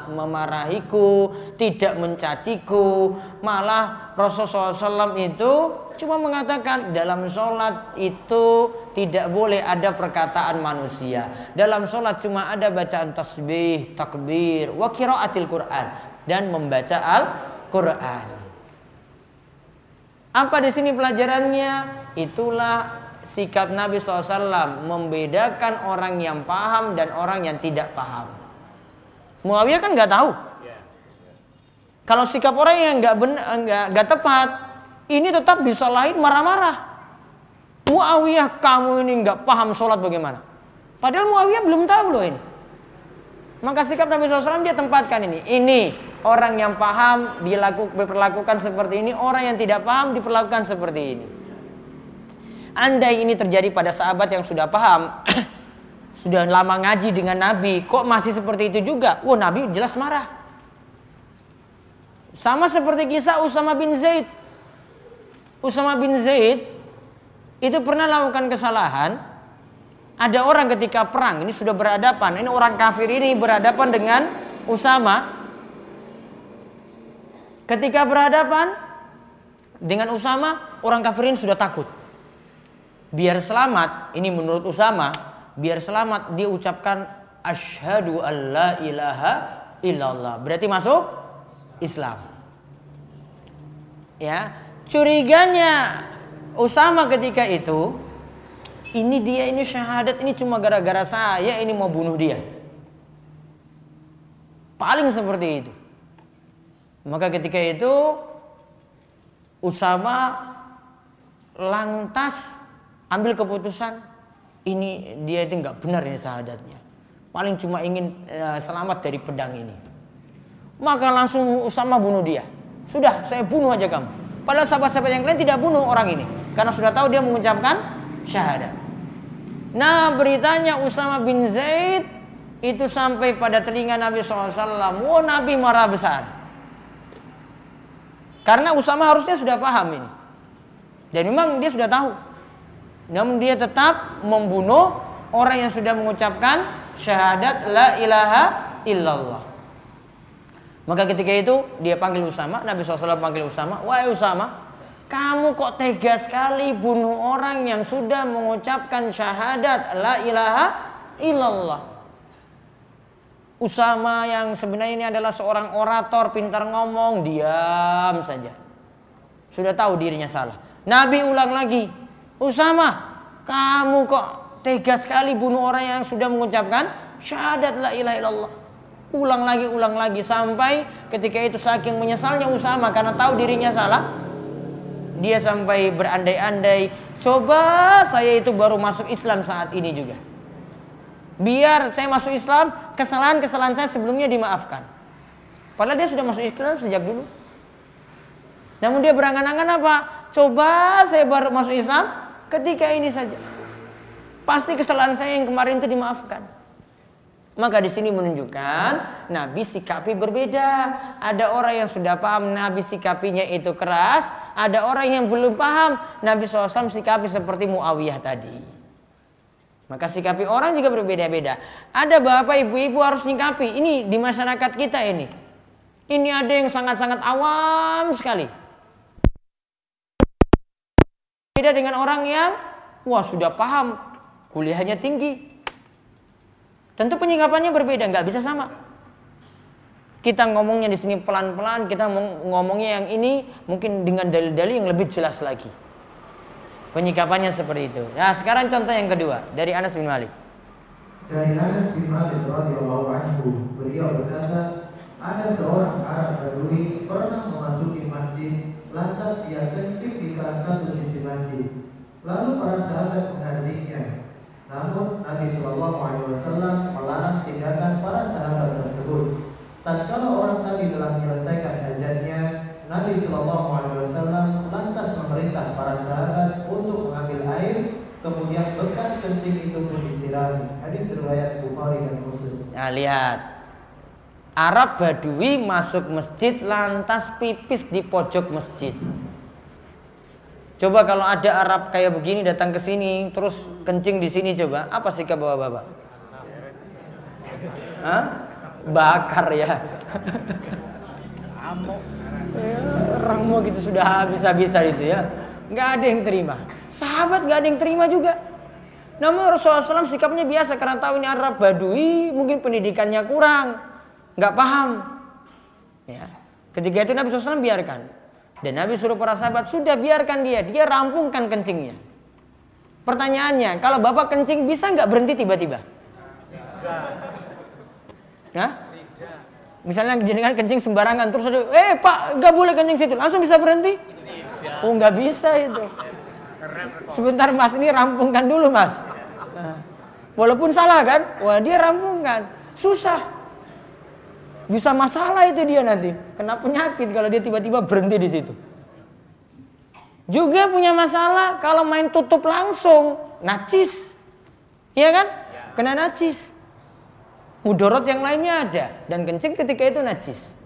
memarahiku, tidak mencaciku. Malah Rasul SAW itu cuma mengatakan dalam sholat itu tidak boleh ada perkataan manusia. Dalam sholat cuma ada bacaan tasbih, takbir, wa qiraatil Quran, dan membaca Al-Quran. Apa di sini pelajarannya? Itulah sikap Nabi SAW membedakan orang yang paham dan orang yang tidak paham. Muawiyah kan nggak tahu. Kalau sikap orang yang nggak tepat, ini tetap disalahin, marah-marah. Muawiyah, kamu ini nggak paham sholat bagaimana? Padahal Muawiyah belum tahu loh ini. Maka sikap Nabi SAW dia tempatkan ini. Ini orang yang paham diperlakukan seperti ini, orang yang tidak paham diperlakukan seperti ini. Andai ini terjadi pada sahabat yang sudah paham, sudah lama ngaji dengan Nabi, kok masih seperti itu juga? Wah, Nabi jelas marah. Sama seperti kisah Usama bin Zaid. Usama bin Zaid itu pernah lakukan kesalahan. Ada orang ketika perang, ini sudah berhadapan, ini orang kafir ini berhadapan dengan Usama. Ketika berhadapan dengan Usama, orang kafir ini sudah takut. Biar selamat, ini menurut Usama, biar selamat dia ucapkan asyhadu alla ilaha illallah. Berarti masuk Islam. Ya, curiganya Usama ketika itu, ini syahadat ini cuma gara-gara saya ini mau bunuh dia. Paling seperti itu. Maka ketika itu Usama lantas ambil keputusan, ini dia itu nggak benar ini syahadatnya. Paling cuma ingin selamat dari pedang ini. Maka langsung Usama bunuh dia. Sudah, saya bunuh aja kamu. Padahal sahabat-sahabat yang lain tidak bunuh orang ini, karena sudah tahu dia mengucapkan syahadat. Nah, beritanya Usama bin Zaid itu sampai pada telinga Nabi SAW. Oh, Nabi marah besar. Karena Usama harusnya sudah paham ini. Dan memang dia sudah tahu. Namun dia tetap membunuh orang yang sudah mengucapkan syahadat la ilaha illallah. Maka ketika itu dia panggil Usama, Nabi SAW panggil Usama, wahai Usama, kamu kok tega sekali bunuh orang yang sudah mengucapkan syahadat la ilaha illallah. Usama yang sebenarnya ini adalah seorang orator, pintar ngomong, diam saja. Sudah tahu dirinya salah. Nabi ulang lagi, Usama, kamu kok tega sekali bunuh orang yang sudah mengucapkan syahadat la ilaha illallah. Ulang lagi sampai ketika itu saking menyesalnya Usama karena tahu dirinya salah, dia sampai berandai-andai, coba saya itu baru masuk Islam saat ini juga. Biar saya masuk Islam, kesalahan-kesalahan saya sebelumnya dimaafkan. Padahal dia sudah masuk Islam sejak dulu. Namun dia berangan-angan apa? Coba saya baru masuk Islam ketika ini saja. Pasti kesalahan saya yang kemarin itu dimaafkan. Maka di sini menunjukkan Nabi sikapi berbeda. Ada orang yang sudah paham Nabi sikapinya itu keras, ada orang yang belum paham Nabi SAW sikapi seperti Muawiyah tadi. Maka sikapi orang juga berbeda-beda. Ada bapak ibu-ibu harus nyikapi. Ini di masyarakat kita ini. Ini ada yang sangat-sangat awam sekali. Beda dengan orang yang sudah paham, kuliahnya tinggi. Tentu penyikapannya berbeda, nggak bisa sama. Kita ngomongnya di sini pelan-pelan, kita ngomongnya yang ini mungkin dengan dalil-dalil yang lebih jelas lagi. Penyikapannya seperti itu. Nah, sekarang contoh yang kedua dari Anas bin Malik. Dari Anas bin Malik radhiyallahu anhu, beliau berkata, ada seorang Arab Badui pernah memasuki masjid, lantas ia kencing di salah satu sisi masjid. Lalu para sahabat menghadirnya. Namun Nabi SAW melarang tindakan para sahabat tersebut. Tatkala orang tadi telah menyelesaikan hajatnya, Nabi SAW lantas memerintah para sahabat untuk mengambil air, kemudian bekas kencing itu pun disirami. Hadis riwayat Bukhari dan Muslim. Nah, lihat. Arab Badui masuk masjid lantas pipis di pojok masjid. Coba kalau ada Arab kayak begini datang ke sini terus kencing di sini, coba apa sikap bapak-bapak? Hah? Bakar ya. Ramo gitu sudah habis-habisan itu ya. Nggak ada yang terima. Sahabat nggak ada yang terima juga. Namun Rasulullah SAW sikapnya biasa karena tahu ini Arab Badui, mungkin pendidikannya kurang, nggak paham. Ya. Ketika itu Nabi SAW biarkan. Dan Nabi suruh para sahabat, sudah biarkan dia rampungkan kencingnya. Pertanyaannya, kalau bapak kencing bisa nggak berhenti tiba-tiba? Ya? Misalnya jenengan kencing sembarangan terus ada, pak nggak boleh kencing situ, langsung bisa berhenti? Oh nggak bisa itu. Sebentar mas, ini rampungkan dulu mas. Nah, walaupun salah kan, wah dia rampungkan, susah. Bisa masalah itu dia nanti, kena penyakit kalau dia tiba-tiba berhenti di situ. Juga punya masalah kalau main tutup langsung, najis, iya kan? Kena najis. Mudorot yang lainnya ada dan kencing ketika itu najis.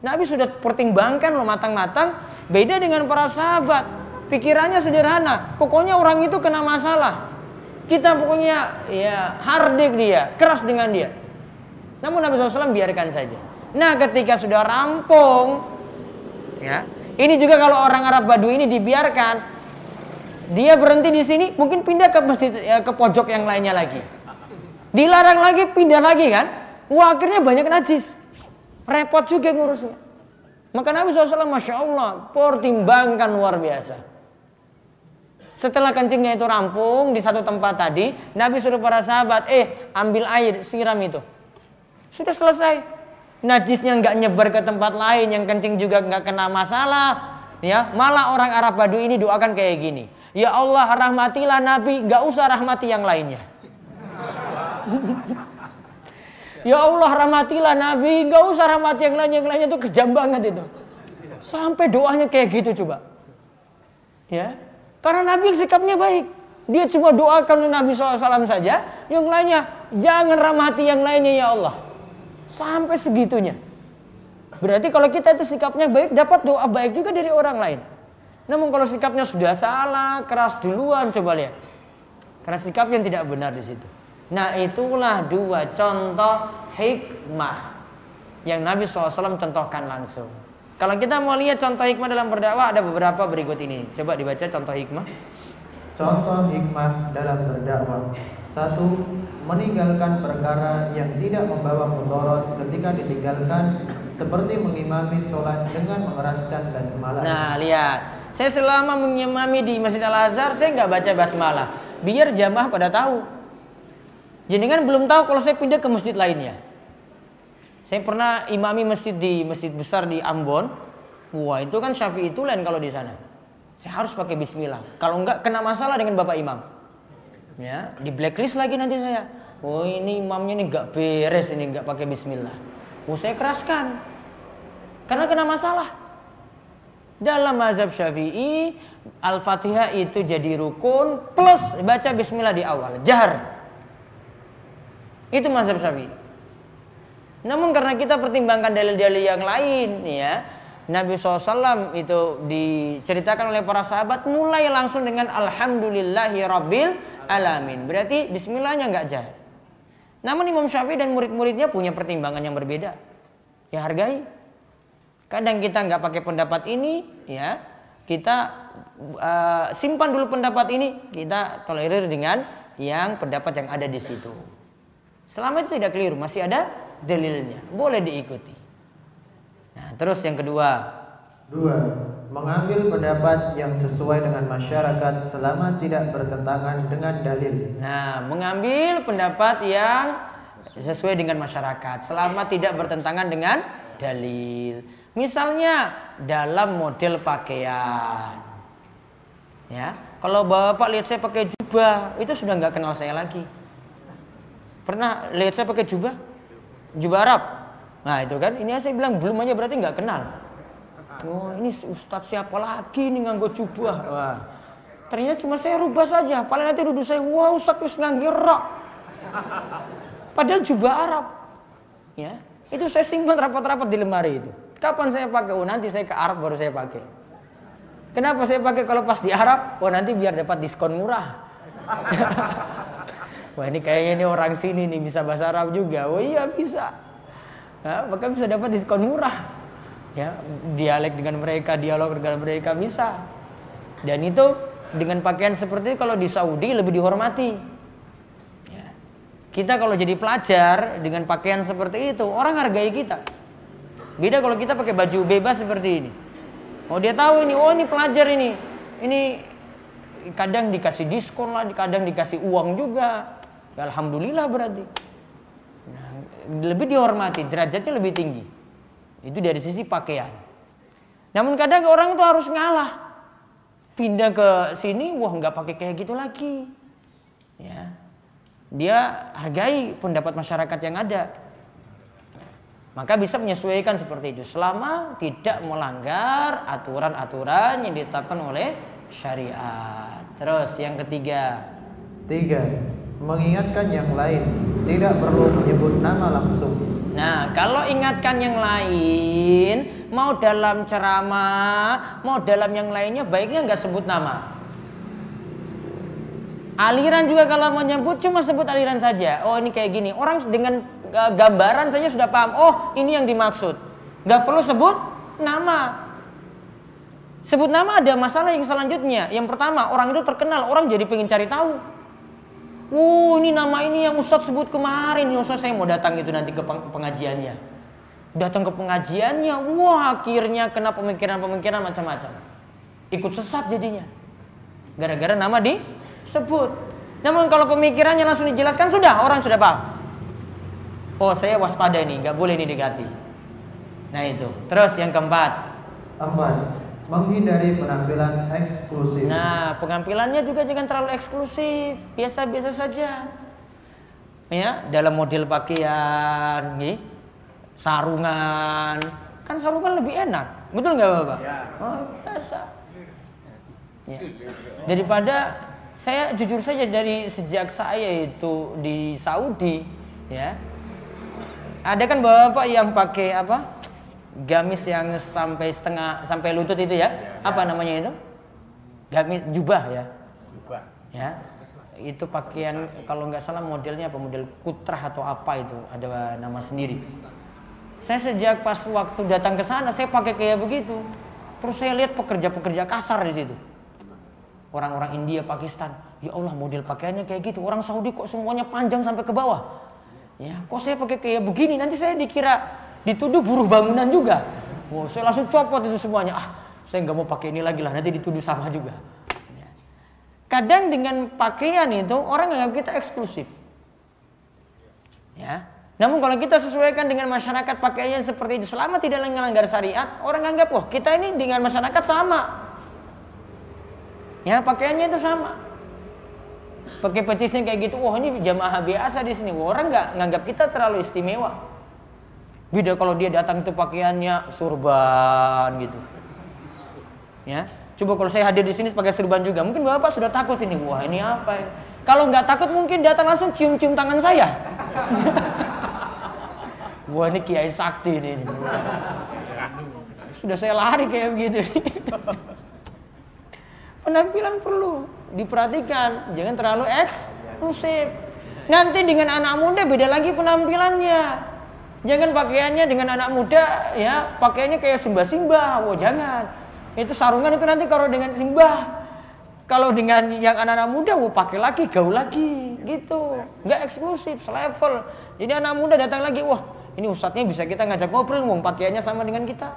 Nabi sudah pertimbangkan loh matang-matang. Beda dengan para sahabat, pikirannya sederhana. Pokoknya orang itu kena masalah, kita pokoknya ya hardik dia, keras dengan dia. Namun Nabi SAW biarkan saja. Nah ketika sudah rampung, ya, ini juga kalau orang Arab Badui ini dibiarkan, dia berhenti di sini, mungkin pindah ke masjid, ya, ke pojok yang lainnya lagi. Dilarang lagi, pindah lagi kan? Wah akhirnya banyak najis, repot juga ngurusnya. Maka Nabi SAW, masya Allah, pertimbangkan luar biasa. Setelah kencingnya itu rampung di satu tempat tadi, Nabi suruh para sahabat, ambil air, siram itu. Sudah selesai. Najisnya nggak nyebar ke tempat lain, yang kencing juga nggak kena masalah. Ya, malah orang Arab Badui ini doakan kayak gini. Ya Allah rahmatilah Nabi, nggak usah rahmati yang lainnya. Ya Allah rahmatilah Nabi, nggak usah rahmati yang lainnya tuh kejam banget itu. Sampai doanya kayak gitu coba. Ya, karena Nabi sikapnya baik. Dia cuma doakan Nabi SAW saja, yang lainnya jangan rahmati yang lainnya ya Allah. Sampai segitunya. Berarti kalau kita itu sikapnya baik, dapat doa baik juga dari orang lain. Namun kalau sikapnya sudah salah, keras duluan, coba lihat. Karena sikapnya tidak benar di situ. Nah itulah dua contoh hikmah yang Nabi SAW contohkan langsung. Kalau kita mau lihat contoh hikmah dalam berdakwah, ada beberapa berikut ini. Coba dibaca contoh hikmah. Contoh hikmah dalam berdakwah. 1. Meninggalkan perkara yang tidak membawa mudarat ketika ditinggalkan, seperti mengimami sholat dengan mengeraskan basmalah. Nah lihat, saya selama mengimami di Masjid Al-Azhar, saya nggak baca basmalah, biar jamaah pada tahu. Jadi kan belum tahu kalau saya pindah ke masjid lainnya. Saya pernah imami masjid di masjid besar di Ambon. Wah itu kan Syafi'i itu lain kalau di sana. Saya harus pakai bismillah. Kalau enggak kena masalah dengan bapak imam. Ya, di blacklist lagi nanti saya. Oh ini imamnya ini nggak beres, ini nggak pakai bismillah. Oh saya keraskan karena kena masalah. Dalam mazhab Syafi'i, Al-Fatihah itu jadi rukun plus baca bismillah di awal, jahar. Itu mazhab Syafi'i. Namun karena kita pertimbangkan dalil-dalil yang lain, ya, Nabi SAW itu diceritakan oleh para sahabat mulai langsung dengan Alhamdulillahi Rabbil Alamin. Berarti bismillahnya nggak jahar. Namun Imam Syafi'i dan murid-muridnya punya pertimbangan yang berbeda. Ya hargai. Kadang kita nggak pakai pendapat ini, ya kita simpan dulu pendapat ini, kita tolerir dengan yang pendapat yang ada di situ. Selama itu tidak keliru, masih ada dalilnya, boleh diikuti. Nah, terus yang kedua. 2. Mengambil pendapat yang sesuai dengan masyarakat selama tidak bertentangan dengan dalil. Nah, mengambil pendapat yang Sesuai dengan masyarakat, selama tidak bertentangan dengan dalil. Misalnya dalam model pakaian, ya, kalau bapak lihat saya pakai jubah, itu sudah nggak kenal saya lagi. Pernah lihat saya pakai jubah Arab? Nah itu kan, ini saya bilang belum aja berarti nggak kenal. Oh ini ustadz siapa lagi nih nganggo jubah? Wah, ternyata cuma saya rubah saja. Paling nanti duduk saya, wah ustadz wis nganggo rok. Padahal jubah Arab, ya. Itu saya simpan rapat-rapat di lemari itu. Kapan saya pakai? Oh nanti saya ke Arab baru saya pakai. Kenapa saya pakai kalau pas di Arab? Oh nanti biar dapat diskon murah. Wah ini kayaknya ini orang sini nih bisa bahasa Arab juga. Oh iya bisa. Nah, maka bisa dapat diskon murah. Ya, dialek dengan mereka, dialog dengan mereka bisa. Dan itu dengan pakaian seperti itu kalau di Saudi lebih dihormati. Ya. Kita kalau jadi pelajar dengan pakaian seperti itu orang hargai kita. Beda kalau kita pakai baju bebas seperti ini. Oh dia tahu ini, oh ini pelajar ini kadang dikasih diskon lah, kadang dikasih uang juga. Ya, alhamdulillah berarti. Nah, lebih dihormati, derajatnya lebih tinggi. Itu dari sisi pakaian. Namun kadang orang itu harus ngalah. Pindah ke sini, wah nggak pakai kayak gitu lagi. Ya, dia hargai pendapat masyarakat yang ada. Maka bisa menyesuaikan seperti itu selama tidak melanggar aturan-aturan yang ditetapkan oleh syariat. Terus yang ketiga. 3. Mengingatkan yang lain, tidak perlu menyebut nama langsung. Nah, kalau ingatkan yang lain, mau dalam ceramah, mau dalam yang lainnya, baiknya nggak sebut nama. Aliran juga kalau mau nyebut cuma sebut aliran saja. Oh ini kayak gini. Orang dengan gambaran saja sudah paham. Oh ini yang dimaksud. Nggak perlu sebut nama. Sebut nama ada masalah yang selanjutnya. Yang pertama orang itu terkenal, orang jadi pengen cari tahu. Ini nama ini yang Ustadz sebut kemarin. Ustadz saya mau datang itu nanti ke pengajiannya. Datang ke pengajiannya, wah akhirnya kena pemikiran-pemikiran macam-macam. Ikut sesat jadinya. Gara-gara nama disebut. Namun kalau pemikirannya langsung dijelaskan sudah, orang sudah paham. Oh saya waspada nih, nggak boleh ini diganti. Nah itu. Terus yang keempat. 4. Menghindari penampilan eksklusif. Nah, penampilannya juga jangan terlalu eksklusif, biasa-biasa saja. Ya, dalam model pakaian, sarungan, kan sarungan lebih enak, betul nggak Bapak? Ya. Oh, biasa. Ya. Daripada saya jujur saja dari sejak saya itu di Saudi, ya, ada kan Bapak yang pakai apa? Gamis yang sampai lutut itu ya, apa namanya itu? Gamis jubah ya. Jubah. Ya. Itu pakaian kalau nggak salah modelnya apa, model kutrah atau apa itu, ada nama sendiri. Saya sejak pas waktu datang ke sana saya pakai kayak begitu. Terus saya lihat pekerja-pekerja kasar di situ. Orang-orang India, Pakistan, ya Allah model pakaiannya kayak gitu. Orang Saudi kok semuanya panjang sampai ke bawah. Ya, kok saya pakai kayak begini? Nanti saya dikira dituduh buruh bangunan juga. Wow, saya langsung copot itu semuanya. Saya nggak mau pakai ini lagi lah, nanti dituduh sama juga. Ya. Kadang dengan pakaian itu orang nganggap kita eksklusif. Ya. Namun kalau kita sesuaikan dengan masyarakat pakaiannya seperti itu, selama tidak melanggar syariat, orang nganggap wah kita ini dengan masyarakat sama. Ya pakaiannya itu sama. Pakai pecisnya kayak gitu, wah ini jamaah biasa di sini. Wah, orang nggak nganggap kita terlalu istimewa. Beda kalau dia datang itu pakaiannya surban gitu. Ya, coba kalau saya hadir di sini pakai surban juga, mungkin Bapak sudah takut ini. Wah, ini apa ini? Kalau nggak takut mungkin datang langsung cium-cium tangan saya. Wah, ini kiai sakti ini. Sudah saya lari kayak begitu. Penampilan perlu diperhatikan, jangan terlalu eksklusif. Nanti dengan anak muda beda lagi penampilannya. Jangan pakaiannya dengan anak muda ya, pakaiannya kayak simbah-simbah. Wah, jangan. Itu sarungan itu nanti kalau dengan simbah. Kalau dengan yang anak-anak muda, wah pakai lagi, gaul lagi gitu. Enggak eksklusif, selevel. Jadi anak muda datang lagi, wah, ini ustadznya bisa kita ngajak ngobrol, wong pakaiannya sama dengan kita.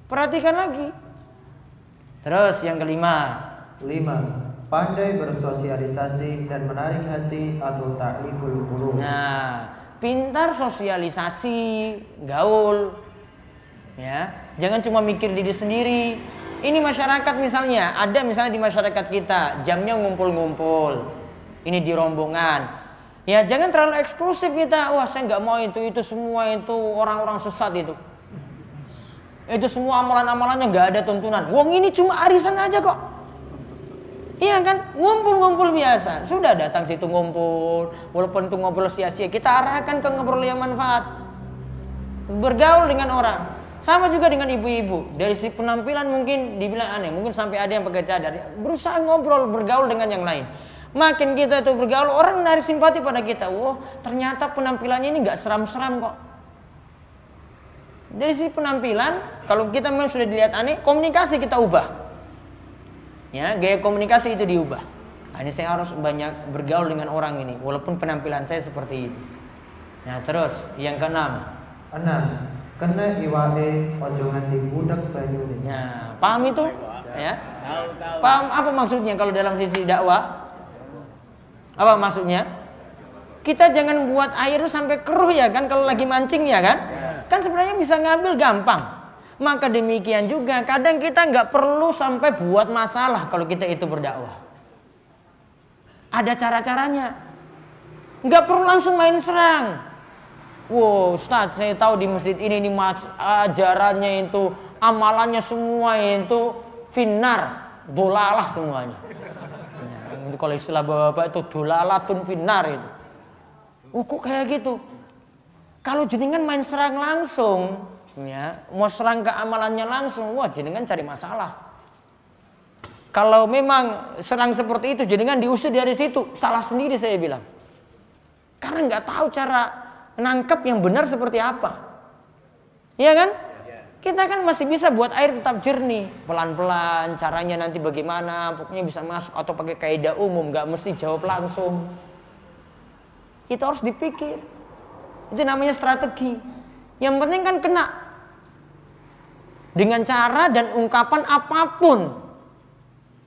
Perhatikan lagi. Terus yang kelima. 5. pandai bersosialisasi dan menarik hati atau ta'liful qulub. Nah, pintar sosialisasi, gaul. Ya, jangan cuma mikir diri sendiri. Ini masyarakat misalnya, ada misalnya di masyarakat kita jamnya ngumpul-ngumpul. Ini di rombongan. Ya, jangan terlalu eksklusif kita. Wah, saya nggak mau itu semua itu orang-orang sesat itu. Itu semua amalan-amalannya nggak ada tuntunan. Wong ini cuma arisan aja kok. Iya kan, ngumpul-ngumpul biasa. Sudah datang situ ngumpul, walaupun itu ngobrol sia-sia, kita arahkan ke ngobrol yang manfaat. Bergaul dengan orang. Sama juga dengan ibu-ibu. Dari si penampilan mungkin dibilang aneh, mungkin sampai ada yang pakai cadar. Berusaha ngobrol, bergaul dengan yang lain. Makin kita itu bergaul, orang menarik simpati pada kita. Wah, ternyata penampilannya ini nggak seram-seram kok. Dari sisi penampilan, kalau kita memang sudah dilihat aneh, komunikasi kita ubah. Ya, gaya komunikasi itu diubah. Nah, ini saya harus banyak bergaul dengan orang ini, walaupun penampilan saya seperti ini. Nah, terus yang keenam. Kena iwae ojo nganti budak banyune. Nah, paham itu? Ya. Paham apa maksudnya kalau dalam sisi dakwah? Apa maksudnya? Kita jangan buat air sampai keruh ya kan kalau lagi mancing ya kan? Kan sebenarnya bisa ngambil gampang. Maka demikian juga kadang kita nggak perlu sampai buat masalah kalau kita itu berdakwah. Ada cara-caranya. Nggak perlu langsung main serang. Wow, Ustaz, saya tahu di masjid ini mas ajarannya itu, amalannya semua itu finnar, dolalah semuanya. Nah, kalau istilah bapak itu dolalatun finnar itu. Kok kayak gitu? Kalau jenengan main serang langsung, ya, mau serang ke amalannya langsung, wah jenengan cari masalah. Kalau memang serang seperti itu, jenengan diusir dari situ, salah sendiri saya bilang. Karena nggak tahu cara nangkep yang benar seperti apa. Iya kan? Kita kan masih bisa buat air tetap jernih, pelan-pelan, caranya nanti bagaimana, pokoknya bisa masuk atau pakai kaidah umum, nggak mesti jawab langsung. Itu harus dipikir. Itu namanya strategi. Yang penting kan kena. Dengan cara dan ungkapan apapun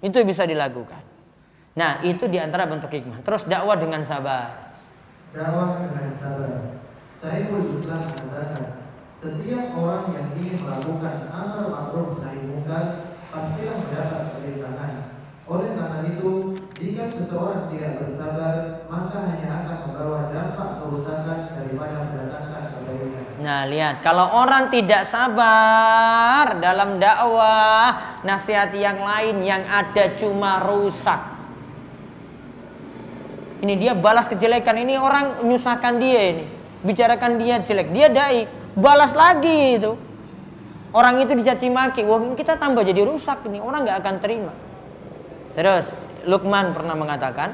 itu bisa dilakukan. Nah, itu diantara bentuk hikmah. Terus dakwah dengan sabar. Dakwah dengan sabar. Saiful Islam mengatakan, setiap orang yang ingin melakukan amar ma'ruf nahi munkar pastilah mendapat perintangan. Oleh karena itu, jika seseorang tidak bersabar, maka hanya akan membawa dampak kerusakan daripada mendatangkan kebaikan. Nah, lihat, kalau orang tidak sabar dalam dakwah, nasihat yang lain yang ada cuma rusak. Ini dia balas kejelekan, ini orang menyusahkan dia ini, bicarakan dia jelek, dia dai, balas lagi itu. Orang itu dicaci maki, wah kita tambah jadi rusak ini, orang nggak akan terima. Terus Luqman pernah mengatakan,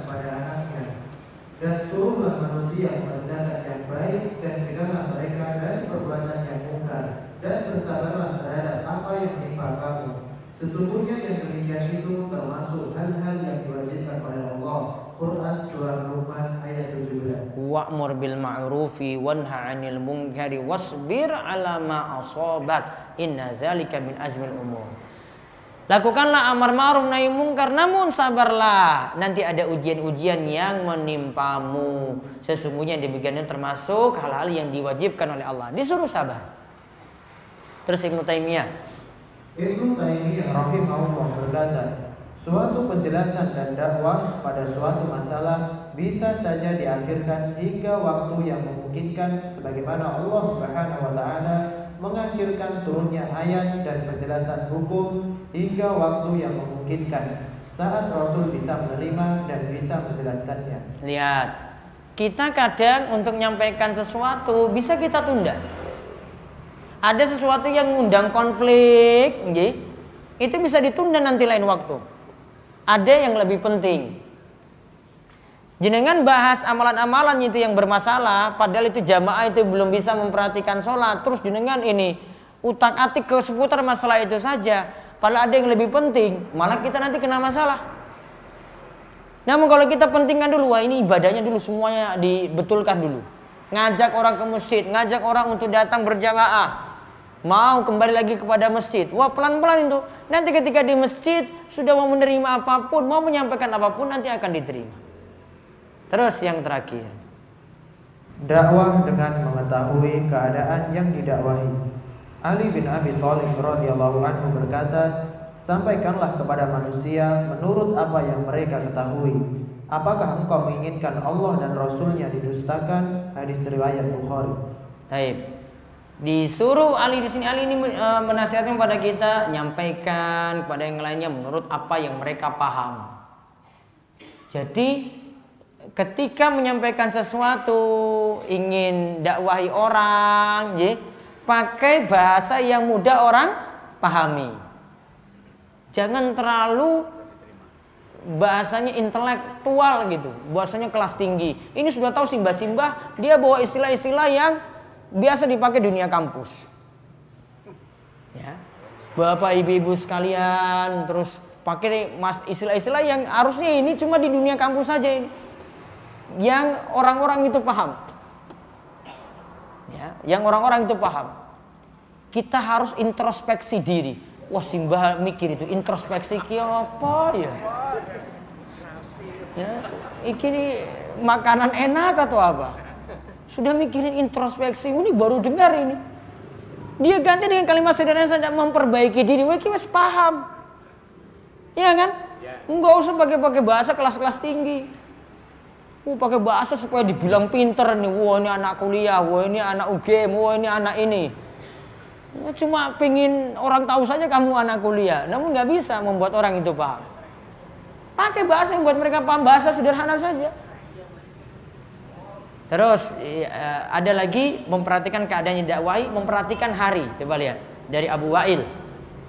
pada anaknya, dan suruhlah manusia berzakat yang baik dan cegahlah mereka dari perbuatan yang mungkar dan bersabarlah terhadap apa yang menimpa kamu. Sesungguhnya yang demikian itu termasuk hal-hal yang diwajibkan oleh Allah. Quran surah Luqman ayat 17. Wa'mur bil ma'rufi wanha 'anil munkari wasbir 'ala ma asabak inna dzalika min azmil umur. Lakukanlah amar ma'ruf nahi munkar, namun sabarlah, nanti ada ujian-ujian yang menimpamu. Sesungguhnya demikian termasuk hal-hal yang diwajibkan oleh Allah. Disuruh sabar. Terus Ibnu Taimiyah rahimahullah berkata, suatu penjelasan dan dakwah pada suatu masalah bisa saja diakhirkan hingga waktu yang memungkinkan, sebagaimana Allah Subhanahu wa taala mengakhirkan turunnya ayat dan penjelasan hukum hingga waktu yang memungkinkan, saat Rasul bisa menerima dan bisa menjelaskannya. Lihat, kita kadang untuk menyampaikan sesuatu bisa kita tunda. Ada sesuatu yang mengundang konflik, itu bisa ditunda nanti lain waktu. Ada yang lebih penting. Jenengan bahas amalan-amalan itu yang bermasalah, padahal itu jamaah itu belum bisa memperhatikan sholat. Terus jenengan ini utak-atik ke seputar masalah itu saja. Padahal ada yang lebih penting, malah kita nanti kena masalah. Namun kalau kita pentingkan dulu, wah ini ibadahnya dulu semuanya dibetulkan dulu. Ngajak orang ke masjid, ngajak orang untuk datang berjamaah. mau kembali lagi kepada masjid. Wah, pelan-pelan itu. Nanti ketika di masjid sudah mau menerima apapun, mau menyampaikan apapun, nanti akan diterima. Terus yang terakhir, dakwah dengan mengetahui keadaan yang didakwahi. Ali bin Abi Thalib radhiyallahu anhu berkata, sampaikanlah kepada manusia menurut apa yang mereka ketahui. Apakah engkau menginginkan Allah dan Rasulnya didustakan? Hadis riwayat Bukhari. Taib. Disuruh Ali di sini, Ali ini menasihatkan kepada kita, nyampaikan kepada yang lainnya menurut apa yang mereka paham. Jadi ketika menyampaikan sesuatu, ingin dakwahi orang, pakai bahasa yang mudah orang pahami. Jangan terlalu bahasanya intelektual gitu, bahasanya kelas tinggi. Ini sudah tahu simbah-simbah, dia bawa istilah-istilah yang biasa dipakai dunia kampus. Ya. Bapak ibu-ibu sekalian, terus pakai istilah-istilah yang harusnya ini cuma di dunia kampus saja ini. Yang orang-orang itu paham. Ya, yang orang-orang itu paham. Kita harus introspeksi diri. Wah, simbah mikir itu introspeksi apa ya? Ya, ini makanan enak atau apa? Sudah mikirin introspeksi, ini baru dengar ini. Dia ganti dengan kalimat sederhana saja, memperbaiki diri. Wah, kita paham. Iya kan? Enggak usah pakai bahasa kelas-kelas tinggi. Pakai bahasa supaya dibilang pinter nih. Wah, ini anak kuliah, wah ini anak UGM, wah ini anak ini. Cuma pingin orang tahu saja kamu anak kuliah, namun nggak bisa membuat orang itu paham. Pakai bahasa yang buat mereka paham, bahasa sederhana saja. Terus ada lagi memperhatikan keadaannya dakwahi, memperhatikan hari. Coba lihat dari Abu Wa'il.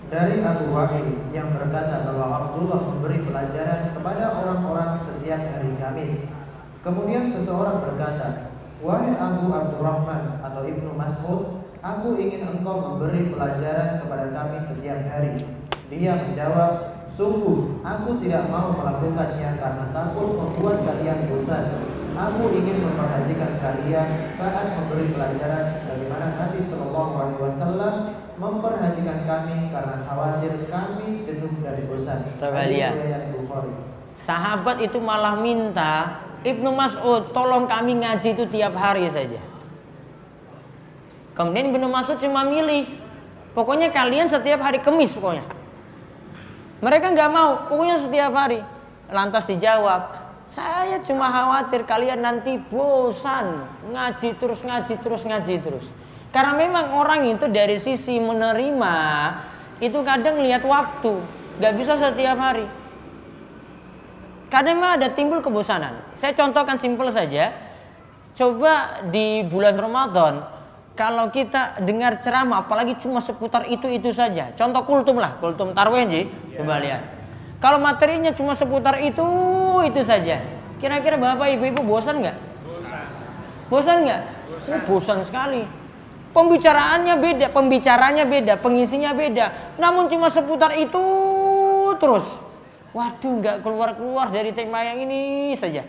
Dari Abu Wa'il yang berkata bahwa Abdullah memberi pelajaran kepada orang-orang setiap hari Kamis. Kemudian seseorang berkata, wahai Abu Abdurrahman atau Ibnu Mas'ud, aku ingin engkau memberi pelajaran kepada kami setiap hari. Dia menjawab, sungguh aku tidak mau melakukannya karena takut membuat kalian bosan. Aku ingin memperhatikan kalian saat memberi pelajaran sebagaimana Nabi SAW memperhatikan kami karena khawatir kami jenuh dari bosan. Coba lihat. Sahabat itu malah minta, Ibnu Mas'ud, tolong kami ngaji itu tiap hari saja. Kemudian Ibnu Mas'ud cuma milih, pokoknya kalian setiap hari Kamis pokoknya. Mereka nggak mau, pokoknya setiap hari. Lantas dijawab, saya cuma khawatir kalian nanti bosan ngaji terus. Karena memang orang itu dari sisi menerima itu kadang lihat waktu, nggak bisa setiap hari. Kadang memang ada timbul kebosanan. Saya contohkan simpel saja. Coba di bulan Ramadan, kalau kita dengar ceramah, apalagi cuma seputar itu saja. Contoh kultum lah, kultum tarwih aja. Coba lihat. Kalau materinya cuma seputar itu saja. Kira-kira bapak ibu-ibu bosan nggak? Bosan nggak? Bosan sekali. Pembicaranya beda, pengisinya beda. Namun cuma seputar itu terus. Waduh, nggak keluar dari tema yang ini saja.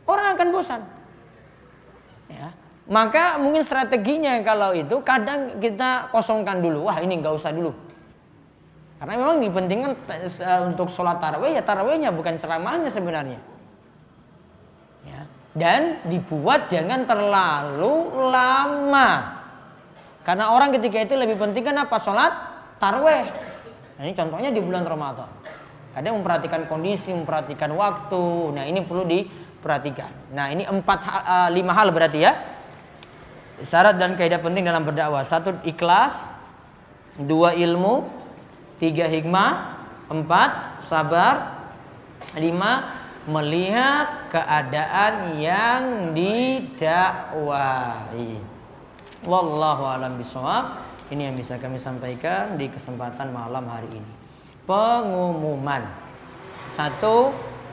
Orang akan bosan. Ya. Maka mungkin strateginya kalau itu kadang kita kosongkan dulu. Wah, ini nggak usah dulu. Karena memang dipentingkan untuk sholat tarawih, ya tarawihnya bukan ceramahnya sebenarnya. Ya. Dan dibuat jangan terlalu lama. Karena orang ketika itu lebih penting kan apa? Sholat tarawih. Nah, ini contohnya di bulan Ramadan. Kadang memperhatikan kondisi, memperhatikan waktu. Nah, ini perlu diperhatikan. Nah, ini 5 hal berarti ya. Syarat dan kaidah penting dalam berdakwah. 1, ikhlas. 2, ilmu. 3, hikmah. 4, sabar. 5, melihat keadaan yang didakwahi. Wallahu a'lam bishawab. Ini yang bisa kami sampaikan di kesempatan malam hari ini. Pengumuman. 1,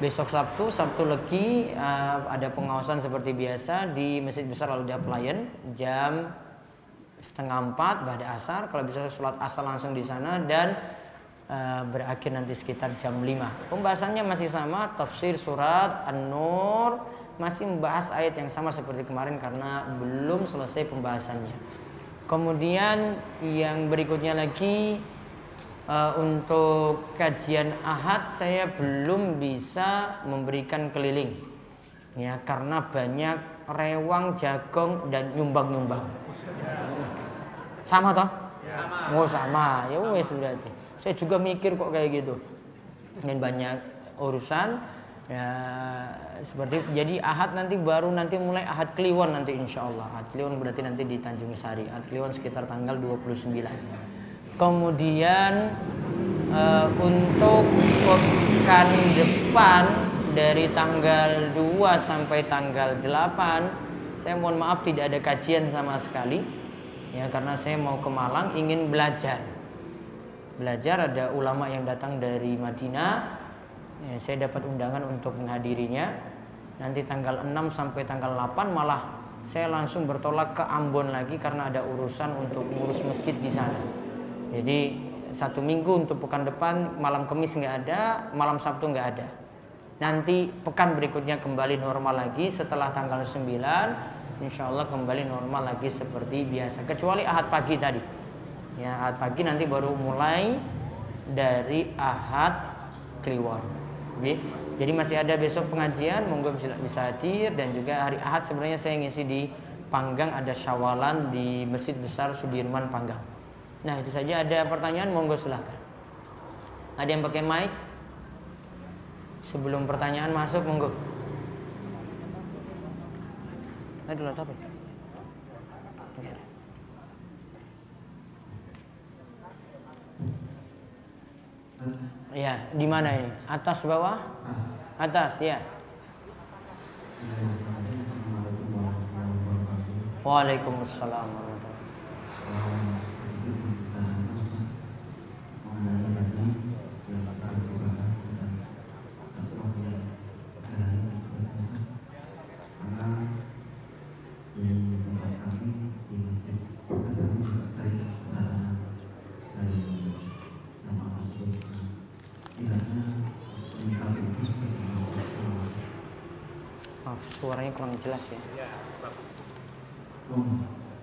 besok Sabtu Legi ada pengawasan seperti biasa di Masjid Besar Al-Huda Pelayan jam 3:30 ba'da asar. Kalau bisa sholat asar langsung di sana dan berakhir nanti sekitar jam 5. Pembahasannya masih sama, tafsir surat An-Nur, masih membahas ayat yang sama seperti kemarin karena belum selesai pembahasannya. Kemudian yang berikutnya lagi, untuk kajian Ahad saya belum bisa memberikan keliling, ya, karena banyak rewang, jagong dan nyumbang-nyumbang. Sama toh? Sama. Oh sama, ya wes berarti. Saya juga mikir kok kayak gitu. Dan banyak urusan, ya seperti itu. Jadi Ahad nanti baru nanti mulai Ahad Kliwon nanti insya Allah. Ahad Kliwon berarti nanti di Tanjung Sari. Ahad Kliwon sekitar tanggal 29. Kemudian untuk pekan depan dari tanggal 2 sampai tanggal 8 saya mohon maaf tidak ada kajian sama sekali, ya, karena saya mau ke Malang ingin belajar. Ada ulama yang datang dari Madinah, ya, saya dapat undangan untuk menghadirinya. Nanti tanggal 6 sampai tanggal 8 malah saya langsung bertolak ke Ambon lagi karena ada urusan untuk ngurus masjid di sana. Jadi 1 minggu untuk pekan depan, malam Kamis nggak ada, malam Sabtu nggak ada. Nanti pekan berikutnya kembali normal lagi setelah tanggal 9, insya Allah kembali normal lagi seperti biasa. Kecuali Ahad pagi tadi, ya, Ahad pagi nanti baru mulai dari Ahad Kliwon. Jadi masih ada besok pengajian, monggo bisa hadir. Dan juga hari Ahad sebenarnya saya ngisi di Panggang, ada syawalan di Masjid Besar Sudirman Panggang. Nah itu saja. Ada pertanyaan monggo silahkan. Ada yang pakai mic? Sebelum pertanyaan masuk monggo. Aduh lah tapi. Ya, di mana ini? Atas bawah? Atas, ya. Waalaikumsalam warahmatullahi wabarakatuh. Suaranya kurang jelas ya.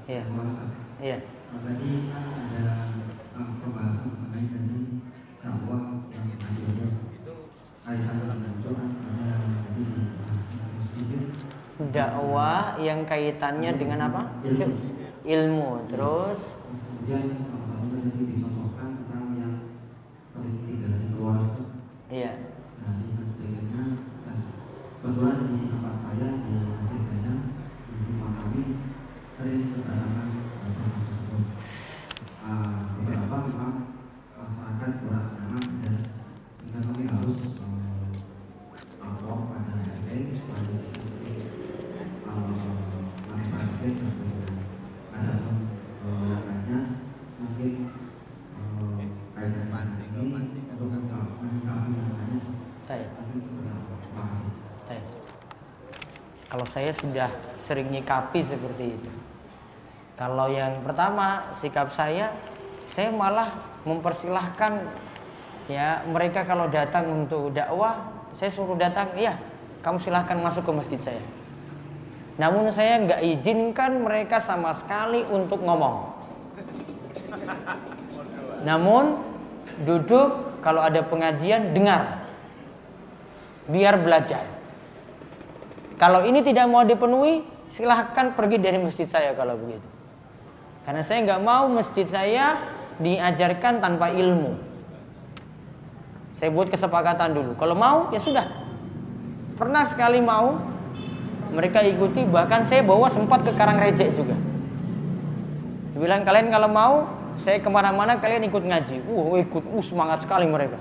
Iya. Iya. Tadi kan ada pembahasan mengenai dari dakwah yang ada kaitan dengan itu kan dakwah yang kaitannya dengan apa? Ilmu. Terus kemudian tadi dicontohkan tentang yang sering tinggal di luar itu. Iya. Nah, ini sebagainya kebetulan di tempat saya di Masjid Zainal di rumah kami sering kedatangan tersebut. Beberapa memang masyarakat kurang nyaman dan sehingga kami harus lapor pada RT supaya manfaatkan ada lainnya mungkin kaitan ini untuk menyikapi namanya. Kalau saya sudah sering nyikapi seperti itu. Kalau yang pertama sikap saya malah mempersilahkan, ya, mereka kalau datang untuk dakwah, saya suruh datang, iya, kamu silahkan masuk ke masjid saya. Namun saya nggak izinkan mereka sama sekali untuk ngomong. Namun duduk, kalau ada pengajian dengar, biar belajar. Kalau ini tidak mau dipenuhi, silahkan pergi dari masjid saya kalau begitu. Karena saya nggak mau masjid saya diajarkan tanpa ilmu. Saya buat kesepakatan dulu. Kalau mau, ya sudah. Pernah sekali mau, mereka ikuti. Bahkan saya bawa sempat ke Karangreje juga. Dibilang kalian kalau mau, saya kemana-mana kalian ikut ngaji. Ikut, semangat sekali mereka.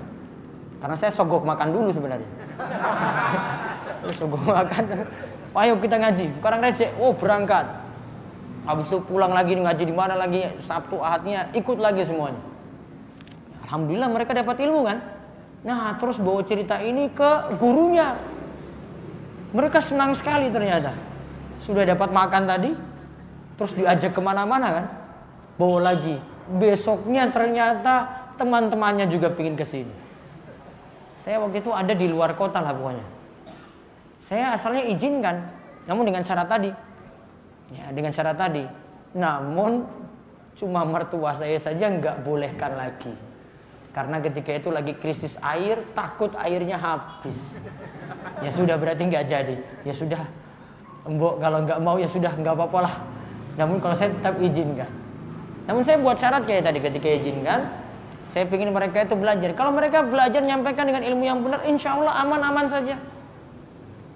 Karena saya sogok makan dulu sebenarnya. Sogok makan. Ayo kita ngaji. Karangreje, berangkat. Habis itu pulang lagi ngaji di mana lagi, Sabtu Ahadnya ikut lagi semuanya. Alhamdulillah mereka dapat ilmu kan. Nah terus bawa cerita ini ke gurunya. Mereka senang sekali ternyata. Sudah dapat makan tadi, terus diajak kemana-mana kan. Bawa lagi. Besoknya ternyata teman-temannya juga pingin kesini. Saya waktu itu ada di luar kota lah pokoknya. Saya asalnya izinkan, namun dengan syarat tadi. Ya, dengan syarat tadi. Namun Cuma mertua saya saja nggak bolehkan lagi. Karena ketika itu lagi krisis air, takut airnya habis. Ya sudah, berarti nggak jadi. Ya sudah, Mbok kalau nggak mau ya sudah, nggak apa-apa lah. Namun kalau saya tetap izinkan. Namun saya buat syarat kayak tadi, ketika izinkan, saya ingin mereka itu belajar. Kalau mereka belajar menyampaikan dengan ilmu yang benar, insya Allah aman-aman saja.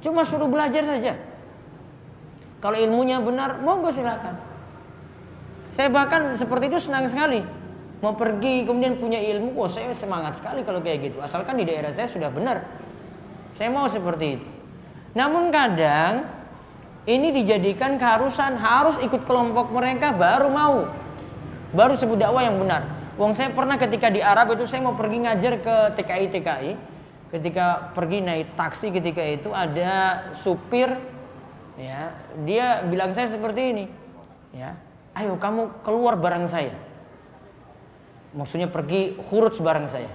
Cuma suruh belajar saja. Kalau ilmunya benar, monggo silakan. Saya bahkan seperti itu senang sekali. Mau pergi kemudian punya ilmu, wah saya semangat sekali kalau kayak gitu. Asalkan di daerah saya sudah benar. Saya mau seperti itu. Namun kadang ini dijadikan keharusan, harus ikut kelompok mereka baru mau. Baru sebut dakwah yang benar. Wong saya pernah ketika di Arab itu saya mau pergi ngajar ke TKI. Ketika pergi naik taksi ketika itu ada supir, ya, dia bilang saya seperti ini, ya, ayo kamu keluar bareng saya. Maksudnya pergi khuruz bareng saya.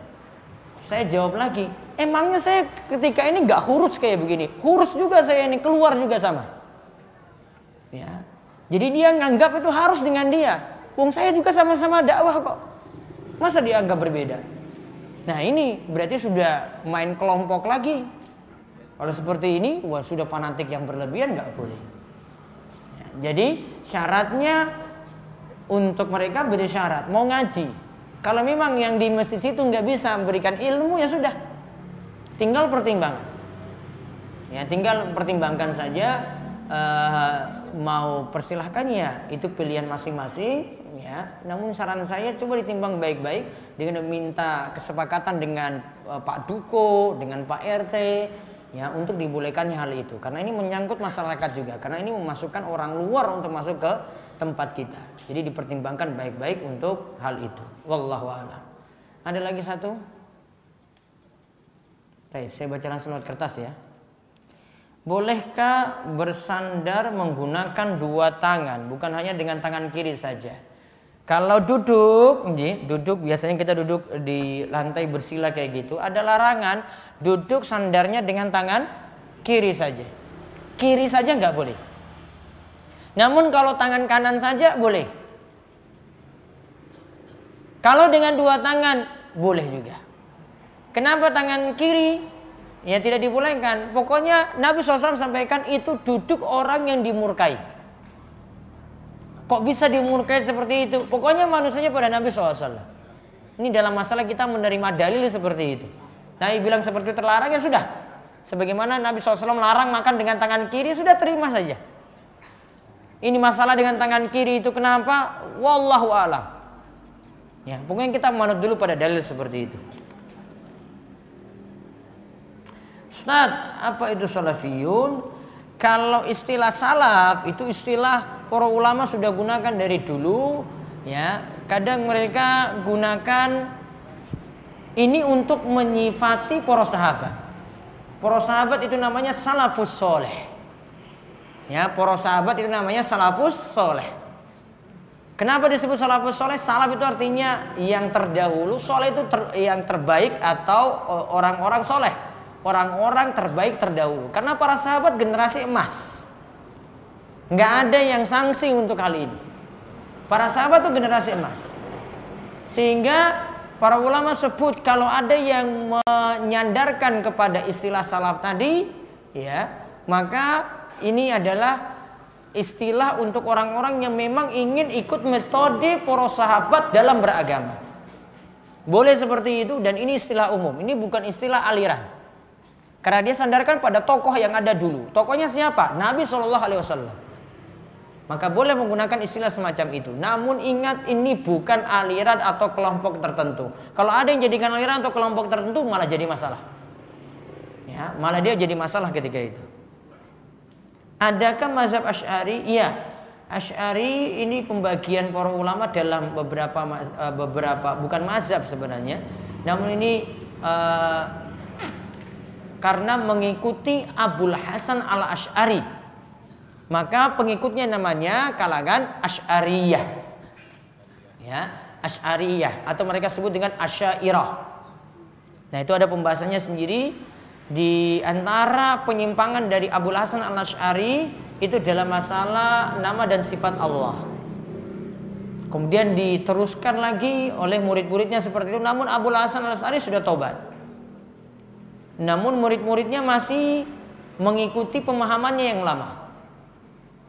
Saya jawab lagi, emangnya saya ketika ini nggak khuruz kayak begini? Khuruz juga saya ini, keluar juga sama. Ya, jadi dia nganggap itu harus dengan dia. Wong saya juga sama-sama dakwah kok. Masa dianggap berbeda? Nah ini berarti sudah main kelompok lagi. Kalau seperti ini, wah sudah fanatik yang berlebihan, nggak boleh. Ya, jadi syaratnya untuk mereka beda syarat. Mau ngaji, kalau memang yang di masjid itu nggak bisa memberikan ilmu, ya sudah, tinggal pertimbangkan. Ya tinggal pertimbangkan saja. Mau persilahkan ya, itu pilihan masing-masing. Ya, namun saran saya coba ditimbang baik-baik dengan meminta kesepakatan dengan Pak Duko, dengan Pak RT, ya untuk dibolehkannya hal itu. Karena ini menyangkut masyarakat juga. Karena ini memasukkan orang luar untuk masuk ke tempat kita. Jadi dipertimbangkan baik-baik untuk hal itu. Wallahu a'lam. Ada lagi satu? Baik, saya baca langsung lewat kertas ya. Bolehkah bersandar menggunakan dua tangan, bukan hanya dengan tangan kiri saja? Kalau duduk biasanya kita duduk di lantai bersila kayak gitu, ada larangan duduk sandarnya dengan tangan kiri saja. Kiri saja nggak boleh. Namun kalau tangan kanan saja boleh. Kalau dengan dua tangan boleh juga. Kenapa tangan kiri? Ya tidak dibolehkan. Pokoknya Nabi SAW sampaikan itu duduk orang yang dimurkai. Kok bisa dimurkai seperti itu? Pokoknya manusianya pada Nabi SAW. Ini dalam masalah kita menerima dalil seperti itu. Nabi bilang seperti itu terlarang, ya sudah. Sebagaimana Nabi SAW melarang makan dengan tangan kiri, sudah terima saja. Ini masalah dengan tangan kiri itu kenapa? Wallahu a'lam. Ya, pokoknya kita manut dulu pada dalil seperti itu. Ustaz, apa itu salafiyun? Kalau istilah salaf itu istilah para ulama sudah gunakan dari dulu, ya. Kadang mereka gunakan ini untuk menyifati para sahabat. Para sahabat itu namanya salafus soleh. Ya, para sahabat itu namanya salafus soleh. Kenapa disebut salafus soleh? Salaf itu artinya yang terdahulu, soleh itu yang terbaik atau orang-orang soleh. Orang-orang terbaik terdahulu. Karena para sahabat generasi emas. Nggak ada yang sanksi untuk hal ini. Para sahabat itu generasi emas. Sehingga para ulama sebut kalau ada yang menyandarkan kepada istilah salaf tadi, ya, maka ini adalah istilah untuk orang-orang yang memang ingin ikut metode para sahabat dalam beragama. Boleh seperti itu, dan ini istilah umum. Ini bukan istilah aliran. Karena dia sandarkan pada tokoh yang ada dulu. Tokohnya siapa? Nabi SAW. Maka boleh menggunakan istilah semacam itu. Namun ingat, ini bukan aliran atau kelompok tertentu. Kalau ada yang jadikan aliran atau kelompok tertentu, malah jadi masalah. Ya, malah dia jadi masalah ketika itu. Adakah mazhab Asy'ari? Iya. Asy'ari ini pembagian para ulama dalam beberapa bukan mazhab sebenarnya. Namun ini karena mengikuti Abul Hasan al-Asy'ari, maka pengikutnya namanya kalangan Asy'ariyah, ya, Asy'ariyah, atau mereka sebut dengan Asy'ariyah. Nah itu ada pembahasannya sendiri. Di antara penyimpangan dari Abul Hasan al-Asy'ari itu dalam masalah nama dan sifat Allah. Kemudian diteruskan lagi oleh murid-muridnya seperti itu. Namun Abul Hasan Al-Asy'ari sudah tobat. Namun murid-muridnya masih mengikuti pemahamannya yang lama.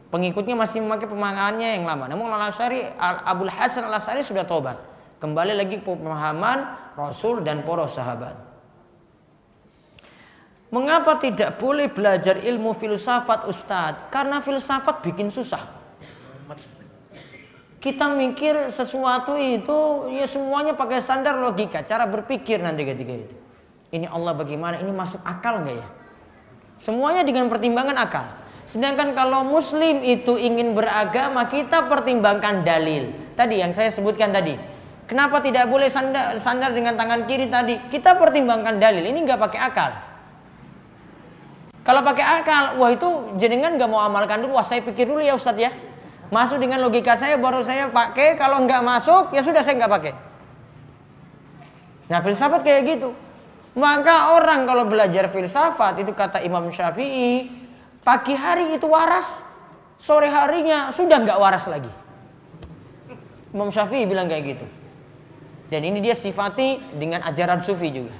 Pengikutnya masih memakai pemahamannya yang lama. Namun Abul Hasan Al-Asy'ari sudah tobat. Kembali lagi ke pemahaman Rasul dan para sahabat. Mengapa tidak boleh belajar ilmu filsafat, Ustadz? Karena filsafat bikin susah. Kita mikir sesuatu itu ya semuanya pakai standar logika, cara berpikir nanti ketika itu. Ini Allah bagaimana? Ini masuk akal nggak ya? Semuanya dengan pertimbangan akal. Sedangkan kalau muslim itu ingin beragama, kita pertimbangkan dalil. Tadi yang saya sebutkan tadi. Kenapa tidak boleh sandar dengan tangan kiri tadi? Kita pertimbangkan dalil. Ini nggak pakai akal. Kalau pakai akal, wah itu jenengan nggak mau amalkan dulu. Wah saya pikir dulu ya Ustadz ya. Masuk dengan logika saya baru saya pakai. Kalau nggak masuk ya sudah saya nggak pakai. Nah filsafat kayak gitu. Maka orang kalau belajar filsafat itu kata Imam Syafi'i, pagi hari itu waras, sore harinya sudah nggak waras lagi. Imam Syafi'i bilang kayak gitu. Dan ini dia sifati dengan ajaran sufi juga.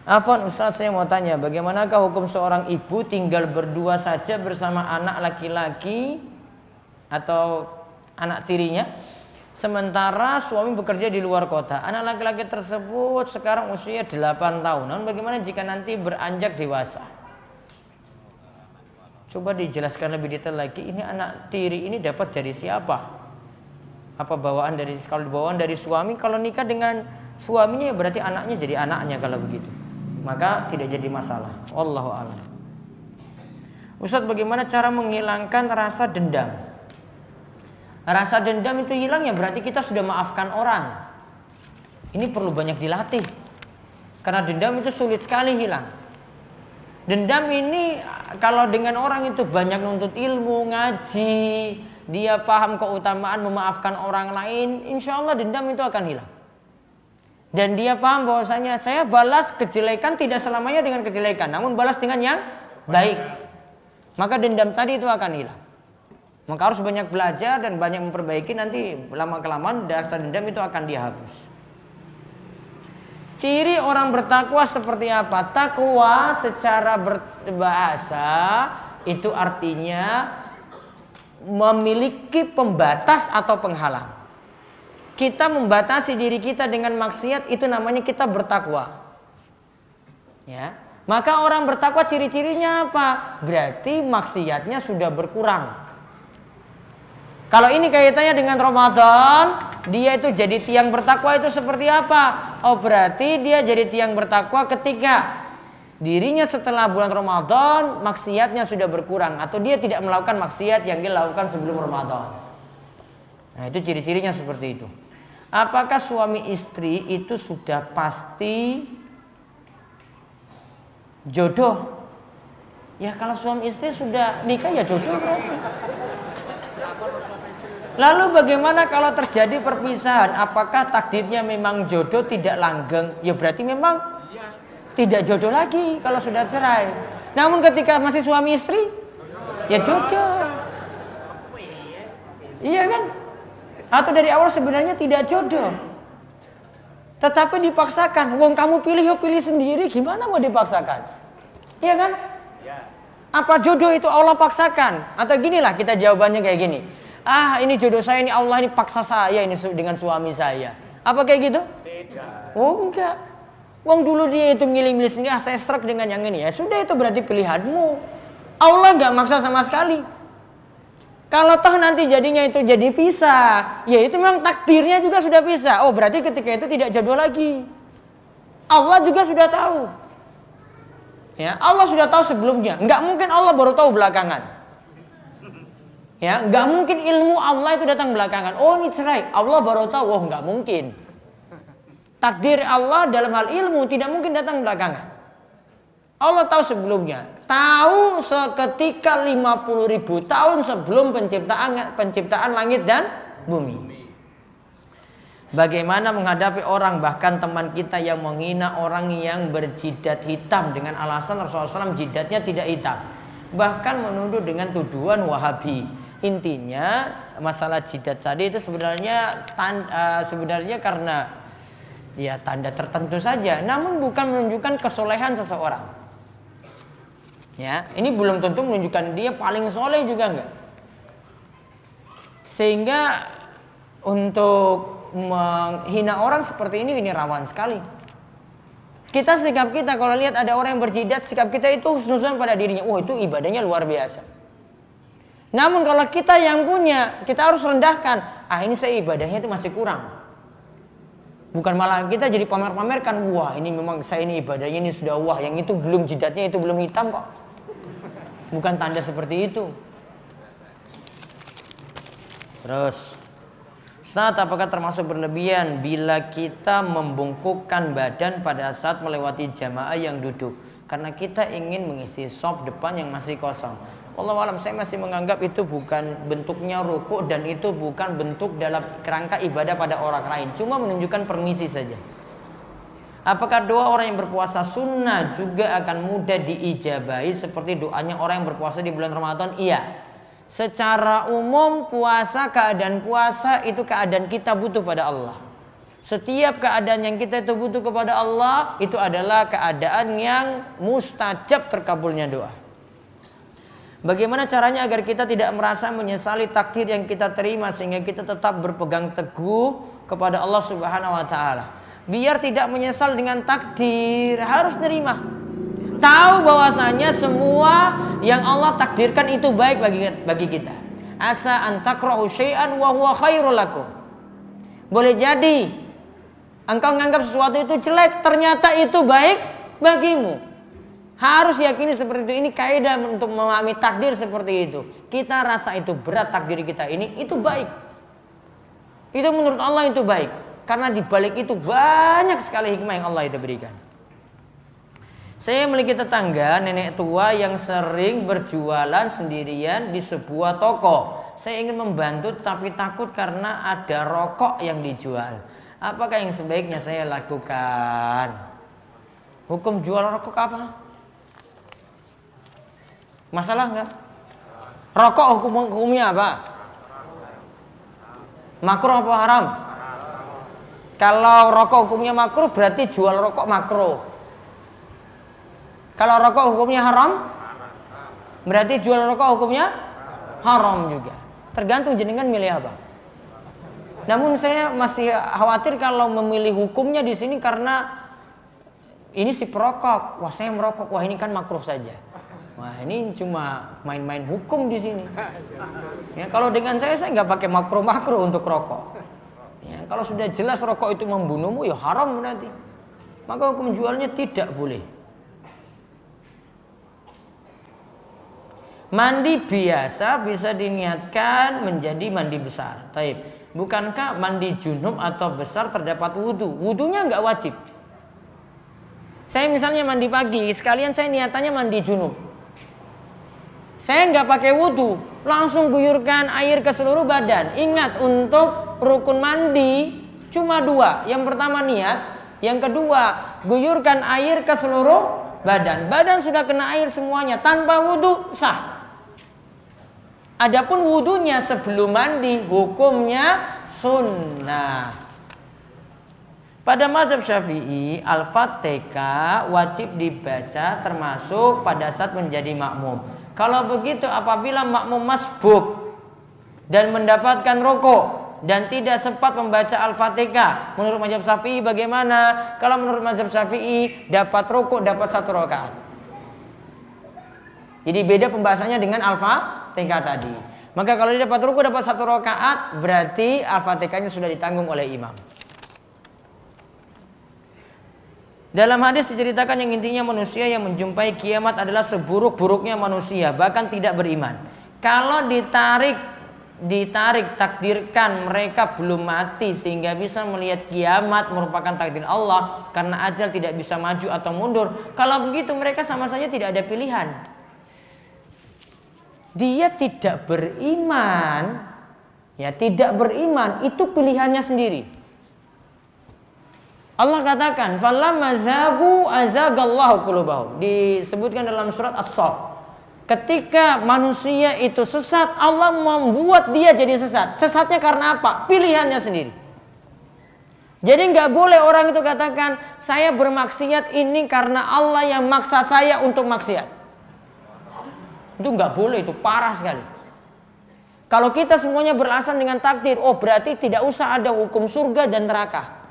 Afwan Ustaz, saya mau tanya, bagaimanakah hukum seorang ibu tinggal berdua saja bersama anak laki-laki atau anak tirinya, sementara suami bekerja di luar kota. Anak laki-laki tersebut sekarang usia 8 tahun. Namun bagaimana jika nanti beranjak dewasa? Coba dijelaskan lebih detail lagi. Ini anak tiri ini dapat dari siapa? Apa bawaan dari, kalau bawaan dari suami? Kalau nikah dengan suaminya berarti anaknya jadi anaknya kalau begitu. Maka tidak jadi masalah. Wallahu a'lam. Ustaz, bagaimana cara menghilangkan rasa dendam? Rasa dendam itu hilang ya berarti kita sudah maafkan orang. Ini perlu banyak dilatih. Karena dendam itu sulit sekali hilang. Dendam ini kalau dengan orang itu banyak nuntut ilmu, ngaji, dia paham keutamaan memaafkan orang lain, insya Allah dendam itu akan hilang. Dan dia paham bahwasanya saya balas kejelekan tidak selamanya dengan kejelekan, namun balas dengan yang baik. Maka dendam tadi itu akan hilang. Maka harus banyak belajar dan banyak memperbaiki, nanti lama-kelamaan rasa dendam itu akan dihapus. Ciri orang bertakwa seperti apa? Takwa secara berbahasa itu artinya memiliki pembatas atau penghalang. Kita membatasi diri kita dengan maksiat, itu namanya kita bertakwa. Ya. Maka orang bertakwa ciri-cirinya apa? Berarti maksiatnya sudah berkurang. Kalau ini kaitannya dengan Ramadan, dia itu jadi tiang bertakwa itu seperti apa? Oh berarti dia jadi tiang bertakwa ketika dirinya setelah bulan Ramadan maksiatnya sudah berkurang, atau dia tidak melakukan maksiat yang dia lakukan sebelum Ramadan. Nah itu ciri-cirinya seperti itu. Apakah suami istri itu sudah pasti jodoh? Ya kalau suami istri sudah nikah ya jodoh berarti. Lalu bagaimana kalau terjadi perpisahan? Apakah takdirnya memang jodoh tidak langgeng? Ya berarti memang tidak jodoh lagi kalau sudah cerai. Namun ketika masih suami istri, ya jodoh. Iya kan? Atau dari awal sebenarnya tidak jodoh, tetapi dipaksakan. Wong kamu pilih, yuk pilih sendiri. Gimana mau dipaksakan? Iya kan? Apa jodoh itu Allah paksakan? Atau ginilah kita jawabannya kayak gini. Ah ini jodoh saya, ini Allah ini paksa saya ini dengan suami saya. Apa kayak gitu? Tidak. Oh enggak. Wong dulu dia itu milih-milih sendiri. Ah saya serak dengan yang ini. Ya sudah itu berarti pilihanmu. Allah enggak maksa sama sekali. Kalau toh nanti jadinya itu jadi pisah, ya itu memang takdirnya juga sudah pisah. Oh berarti ketika itu tidak jodoh lagi. Allah juga sudah tahu. Ya, Allah sudah tahu sebelumnya. Enggak mungkin Allah baru tahu belakangan. Ya, enggak mungkin ilmu Allah itu datang belakangan. Oh ini cerai, Allah baru tahu. Oh enggak mungkin. Takdir Allah dalam hal ilmu tidak mungkin datang belakangan. Allah tahu sebelumnya. Tahu seketika 50.000 tahun sebelum penciptaan langit dan bumi. Bagaimana menghadapi orang, bahkan teman kita yang menghina orang yang berjidat hitam dengan alasan Rasulullah SAW jidatnya tidak hitam, bahkan menuduh dengan tuduhan Wahabi. Intinya masalah jidat tadi itu sebenarnya sebenarnya karena ya tanda tertentu saja, namun bukan menunjukkan kesolehan seseorang. Ya, ini belum tentu menunjukkan dia paling soleh juga enggak. Sehingga untuk menghina orang seperti ini rawan sekali. Sikap kita kalau lihat ada orang yang berjidat, sikap kita itu husnuzon pada dirinya. Oh, itu ibadahnya luar biasa. Namun kalau kita yang punya, kita harus rendahkan. Ini saya ibadahnya itu masih kurang. Bukan malah kita jadi pamer-pamerkan. Wah, ini memang saya ini ibadahnya ini sudah wah. Yang itu belum jidatnya itu belum hitam kok. Bukan tanda seperti itu. Terus, Ustaz, apakah termasuk berlebihan bila kita membungkukkan badan pada saat melewati jamaah yang duduk? Karena kita ingin mengisi saf depan yang masih kosong. Wallahualam, saya masih menganggap itu bukan bentuknya rukuk dan itu bukan bentuk dalam kerangka ibadah pada orang lain. Cuma menunjukkan permisi saja. Apakah doa orang yang berpuasa sunnah juga akan mudah diijabahi seperti doanya orang yang berpuasa di bulan Ramadan? Iya. Secara umum keadaan puasa itu keadaan kita butuh pada Allah. Setiap keadaan yang kita itu butuh kepada Allah itu adalah keadaan yang mustajab terkabulnya doa. Bagaimana caranya agar kita tidak merasa menyesali takdir yang kita terima sehingga kita tetap berpegang teguh kepada Allah Subhanahu wa taala. Biar tidak menyesal dengan takdir, harus nerima. Tahu bahwasanya semua yang Allah takdirkan itu baik bagi kita. Asa an takrahu syai'an wa huwa khairul lakum. Boleh jadi engkau menganggap sesuatu itu jelek, ternyata itu baik bagimu. Harus yakini seperti itu. Ini kaidah untuk memahami takdir seperti itu. Kita rasa itu berat takdir kita ini, itu baik. Itu menurut Allah itu baik. Karena di balik itu banyak sekali hikmah yang Allah itu berikan. Saya memiliki tetangga nenek tua yang sering berjualan sendirian di sebuah toko. Saya ingin membantu tapi takut karena ada rokok yang dijual. Apakah yang sebaiknya saya lakukan? Hukum jual rokok apa? Masalah enggak? Rokok hukumnya apa? Makruh apa haram? Kalau rokok hukumnya makruh berarti jual rokok makruh. Kalau rokok hukumnya haram, berarti jual rokok hukumnya haram juga. Tergantung jenengan milih apa. Namun saya masih khawatir kalau memilih hukumnya di sini karena ini si perokok. Wah, saya merokok. Wah, ini kan makruh saja. Wah, ini cuma main-main hukum di sini. Ya, kalau dengan saya nggak pakai makruh-makruh untuk rokok. Ya, kalau sudah jelas rokok itu membunuhmu, ya haram berarti. Maka hukum jualnya tidak boleh. Mandi biasa bisa diniatkan menjadi mandi besar. Taib. Bukankah mandi junub atau besar terdapat wudhu? Wudhunya nggak wajib. Saya misalnya mandi pagi, sekalian saya niatannya mandi junub. Saya nggak pakai wudhu, langsung guyurkan air ke seluruh badan. Ingat, untuk rukun mandi cuma dua. Yang pertama niat, yang kedua guyurkan air ke seluruh badan. Badan sudah kena air semuanya, tanpa wudhu sah. Adapun wudhunya sebelum mandi hukumnya sunnah. Pada mazhab Syafi'i, Al-Fatihah wajib dibaca termasuk pada saat menjadi makmum. Kalau begitu apabila makmum masbuk dan mendapatkan rukuk dan tidak sempat membaca Al-Fatihah, menurut mazhab Syafi'i bagaimana? Kalau menurut mazhab Syafi'i dapat rukuk dapat 1 rakaat. Jadi beda pembahasannya dengan Al-Fatihah tadi. Maka kalau dia dapat rukuk dapat 1 rakaat, berarti Al-Fatihahnya sudah ditanggung oleh imam. Dalam hadis diceritakan yang intinya manusia yang menjumpai kiamat adalah seburuk-buruknya manusia, bahkan tidak beriman. Kalau ditarik takdirkan mereka belum mati sehingga bisa melihat kiamat merupakan takdir Allah karena ajal tidak bisa maju atau mundur. Kalau begitu mereka sama saja tidak ada pilihan. Dia tidak beriman, ya tidak beriman itu pilihannya sendiri. Allah katakan, "Falamma zagu azagallahu qulubahum." Disebutkan dalam surat As-Saff. Ketika manusia itu sesat, Allah membuat dia jadi sesat. Sesatnya karena apa? Pilihannya sendiri. Jadi nggak boleh orang itu katakan, saya bermaksiat ini karena Allah yang maksa saya untuk maksiat. Itu nggak boleh, itu parah sekali. Kalau kita semuanya beralasan dengan takdir, oh berarti tidak usah ada hukum surga dan neraka.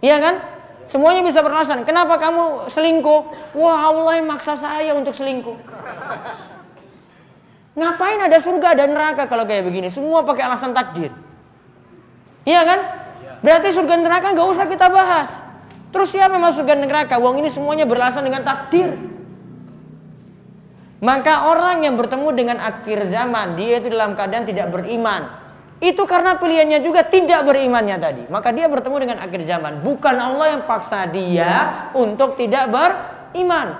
Iya kan? Semuanya bisa beralasan. Kenapa kamu selingkuh? Wah, Allah yang maksa saya untuk selingkuh. Ngapain ada surga dan neraka kalau kayak begini? Semua pakai alasan takdir. Iya kan? Berarti surga dan neraka nggak usah kita bahas. Terus siapa yang masuk surga dan neraka? Wong ini semuanya beralasan dengan takdir. Maka orang yang bertemu dengan akhir zaman, dia itu dalam keadaan tidak beriman. Itu karena pilihannya juga tidak berimannya tadi. Maka dia bertemu dengan akhir zaman. Bukan Allah yang paksa dia untuk tidak beriman.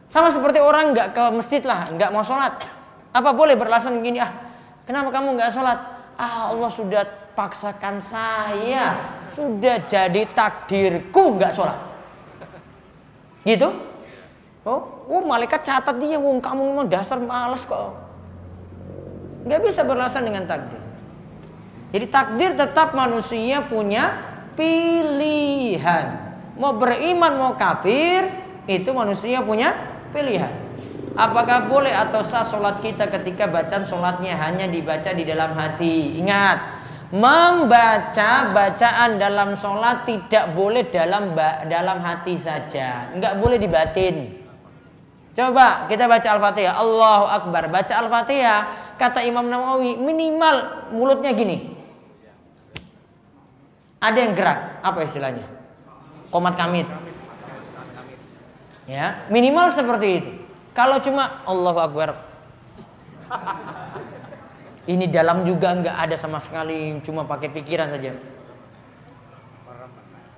Sama seperti orang nggak ke masjid lah, nggak mau sholat. Apa boleh beralasan begini, kenapa kamu nggak sholat? Allah sudah paksakan saya, sudah jadi takdirku nggak sholat. Gitu? Oh, malaikat catat dia, kamu memang dasar malas kok. Nggak bisa beralasan dengan takdir. Jadi takdir tetap manusia punya pilihan. Mau beriman mau kafir, itu manusia punya pilihan. Apakah boleh atau sah sholat kita ketika bacaan sholatnya hanya dibaca di dalam hati? Ingat, membaca bacaan dalam sholat tidak boleh dalam hati saja, nggak boleh dibatin. Coba kita baca Al-Fatihah, Allahu Akbar, baca Al-Fatihah, kata Imam Nawawi minimal mulutnya gini. Ada yang gerak, apa istilahnya? Qomat kamit. Ya, minimal seperti itu. Kalau cuma Allahu Akbar, ini dalam juga nggak ada sama sekali, cuma pakai pikiran saja.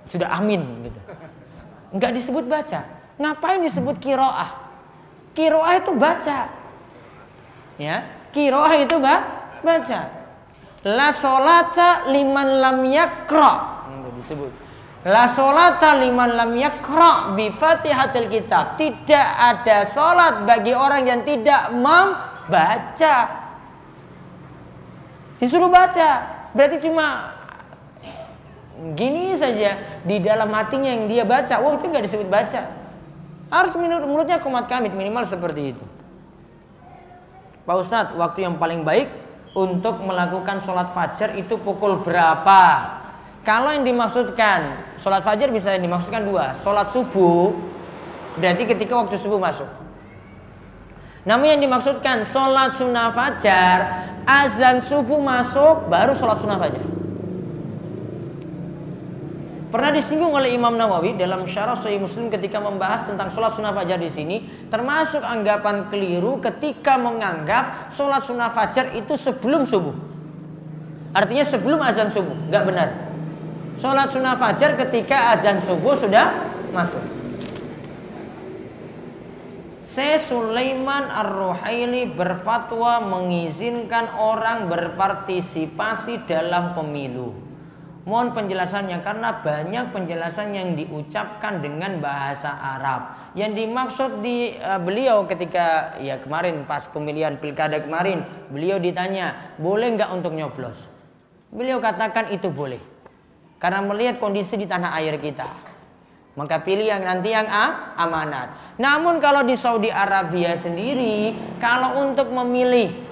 Sudah amin gitu. Nggak disebut baca. Ngapain disebut qiraah? Qiraah itu baca. Ya, qiraah itu baca. La sholata liman lam yakra. Disebut. La sholata liman lam yakra bi Fatihatil Kitab. Tidak ada sholat bagi orang yang tidak membaca. Disuruh baca. Berarti cuma gini saja di dalam hatinya yang dia baca. Wah, itu nggak disebut baca. Harus mulutnya qomat kamit, minimal seperti itu. Pak Ustadz, waktu yang paling baik untuk melakukan sholat fajar itu pukul berapa? Kalau yang dimaksudkan sholat fajar bisa dimaksudkan dua. Sholat subuh berarti ketika waktu subuh masuk. Namun yang dimaksudkan sholat sunnah fajar, azan subuh masuk baru sholat sunnah fajar. Pernah disinggung oleh Imam Nawawi dalam Syarah Sahih Muslim ketika membahas tentang sholat sunnah fajar di sini, termasuk anggapan keliru ketika menganggap sholat sunnah fajar itu sebelum subuh. Artinya sebelum azan subuh, nggak benar. Sholat sunnah fajar ketika azan subuh sudah masuk. Syekh Sulaiman Ar-Ruhaili berfatwa mengizinkan orang berpartisipasi dalam pemilu. Mohon penjelasannya karena banyak penjelasan yang diucapkan dengan bahasa Arab. Yang dimaksud beliau ketika kemarin pas pemilihan pilkada kemarin, beliau ditanya, boleh nggak untuk nyoblos? Beliau katakan itu boleh. Karena melihat kondisi di tanah air kita. Maka pilih yang nanti yang amanat. Namun kalau di Saudi Arabia sendiri, kalau untuk memilih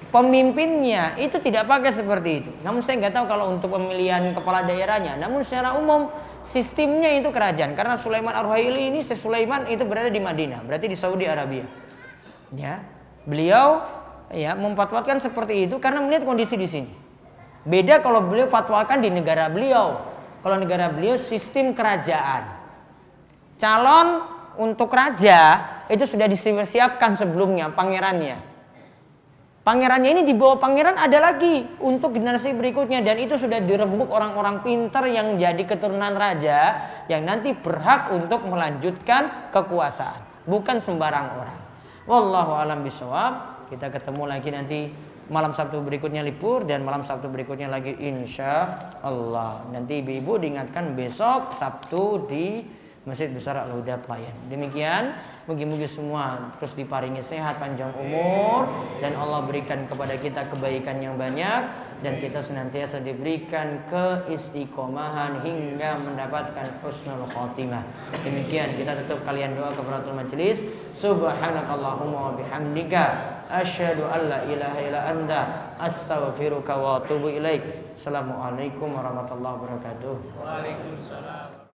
pemimpinnya itu tidak pakai seperti itu. Namun saya nggak tahu kalau untuk pemilihan kepala daerahnya. Namun secara umum sistemnya itu kerajaan. Karena Sulaiman Ar-Ruhaili ini, Sulaiman itu berada di Madinah, berarti di Saudi Arabia. Ya, beliau memfatwakan seperti itu karena melihat kondisi di sini. Beda kalau beliau fatwakan di negara beliau. Kalau negara beliau sistem kerajaan. Calon untuk raja itu sudah disiapkan sebelumnya pangerannya. Pangerannya ini di bawah pangeran ada lagi untuk generasi berikutnya dan itu sudah dirembuk orang-orang pintar yang jadi keturunan raja yang nanti berhak untuk melanjutkan kekuasaan, bukan sembarang orang. Wallahu a'lam bishawab. Kita ketemu lagi nanti malam Sabtu berikutnya libur dan malam Sabtu berikutnya lagi insya Allah. Nanti ibu-ibu diingatkan besok Sabtu di Masjid Besar Al-Huda Pelayan. Demikian, mugi-mugi semua terus diparingi sehat, panjang umur, dan Allah berikan kepada kita kebaikan yang banyak, dan kita senantiasa diberikan keistiqomahan hingga mendapatkan husnul khotimah. Demikian, kita tutup kalian doa kafaratul majelis. Subhanakallahumma wa bihamdika asyhadu an la ilaha illa anta astaghfiruka wa atubu ilaik. Assalamualaikum warahmatullahi wabarakatuh. Waalaikumsalam.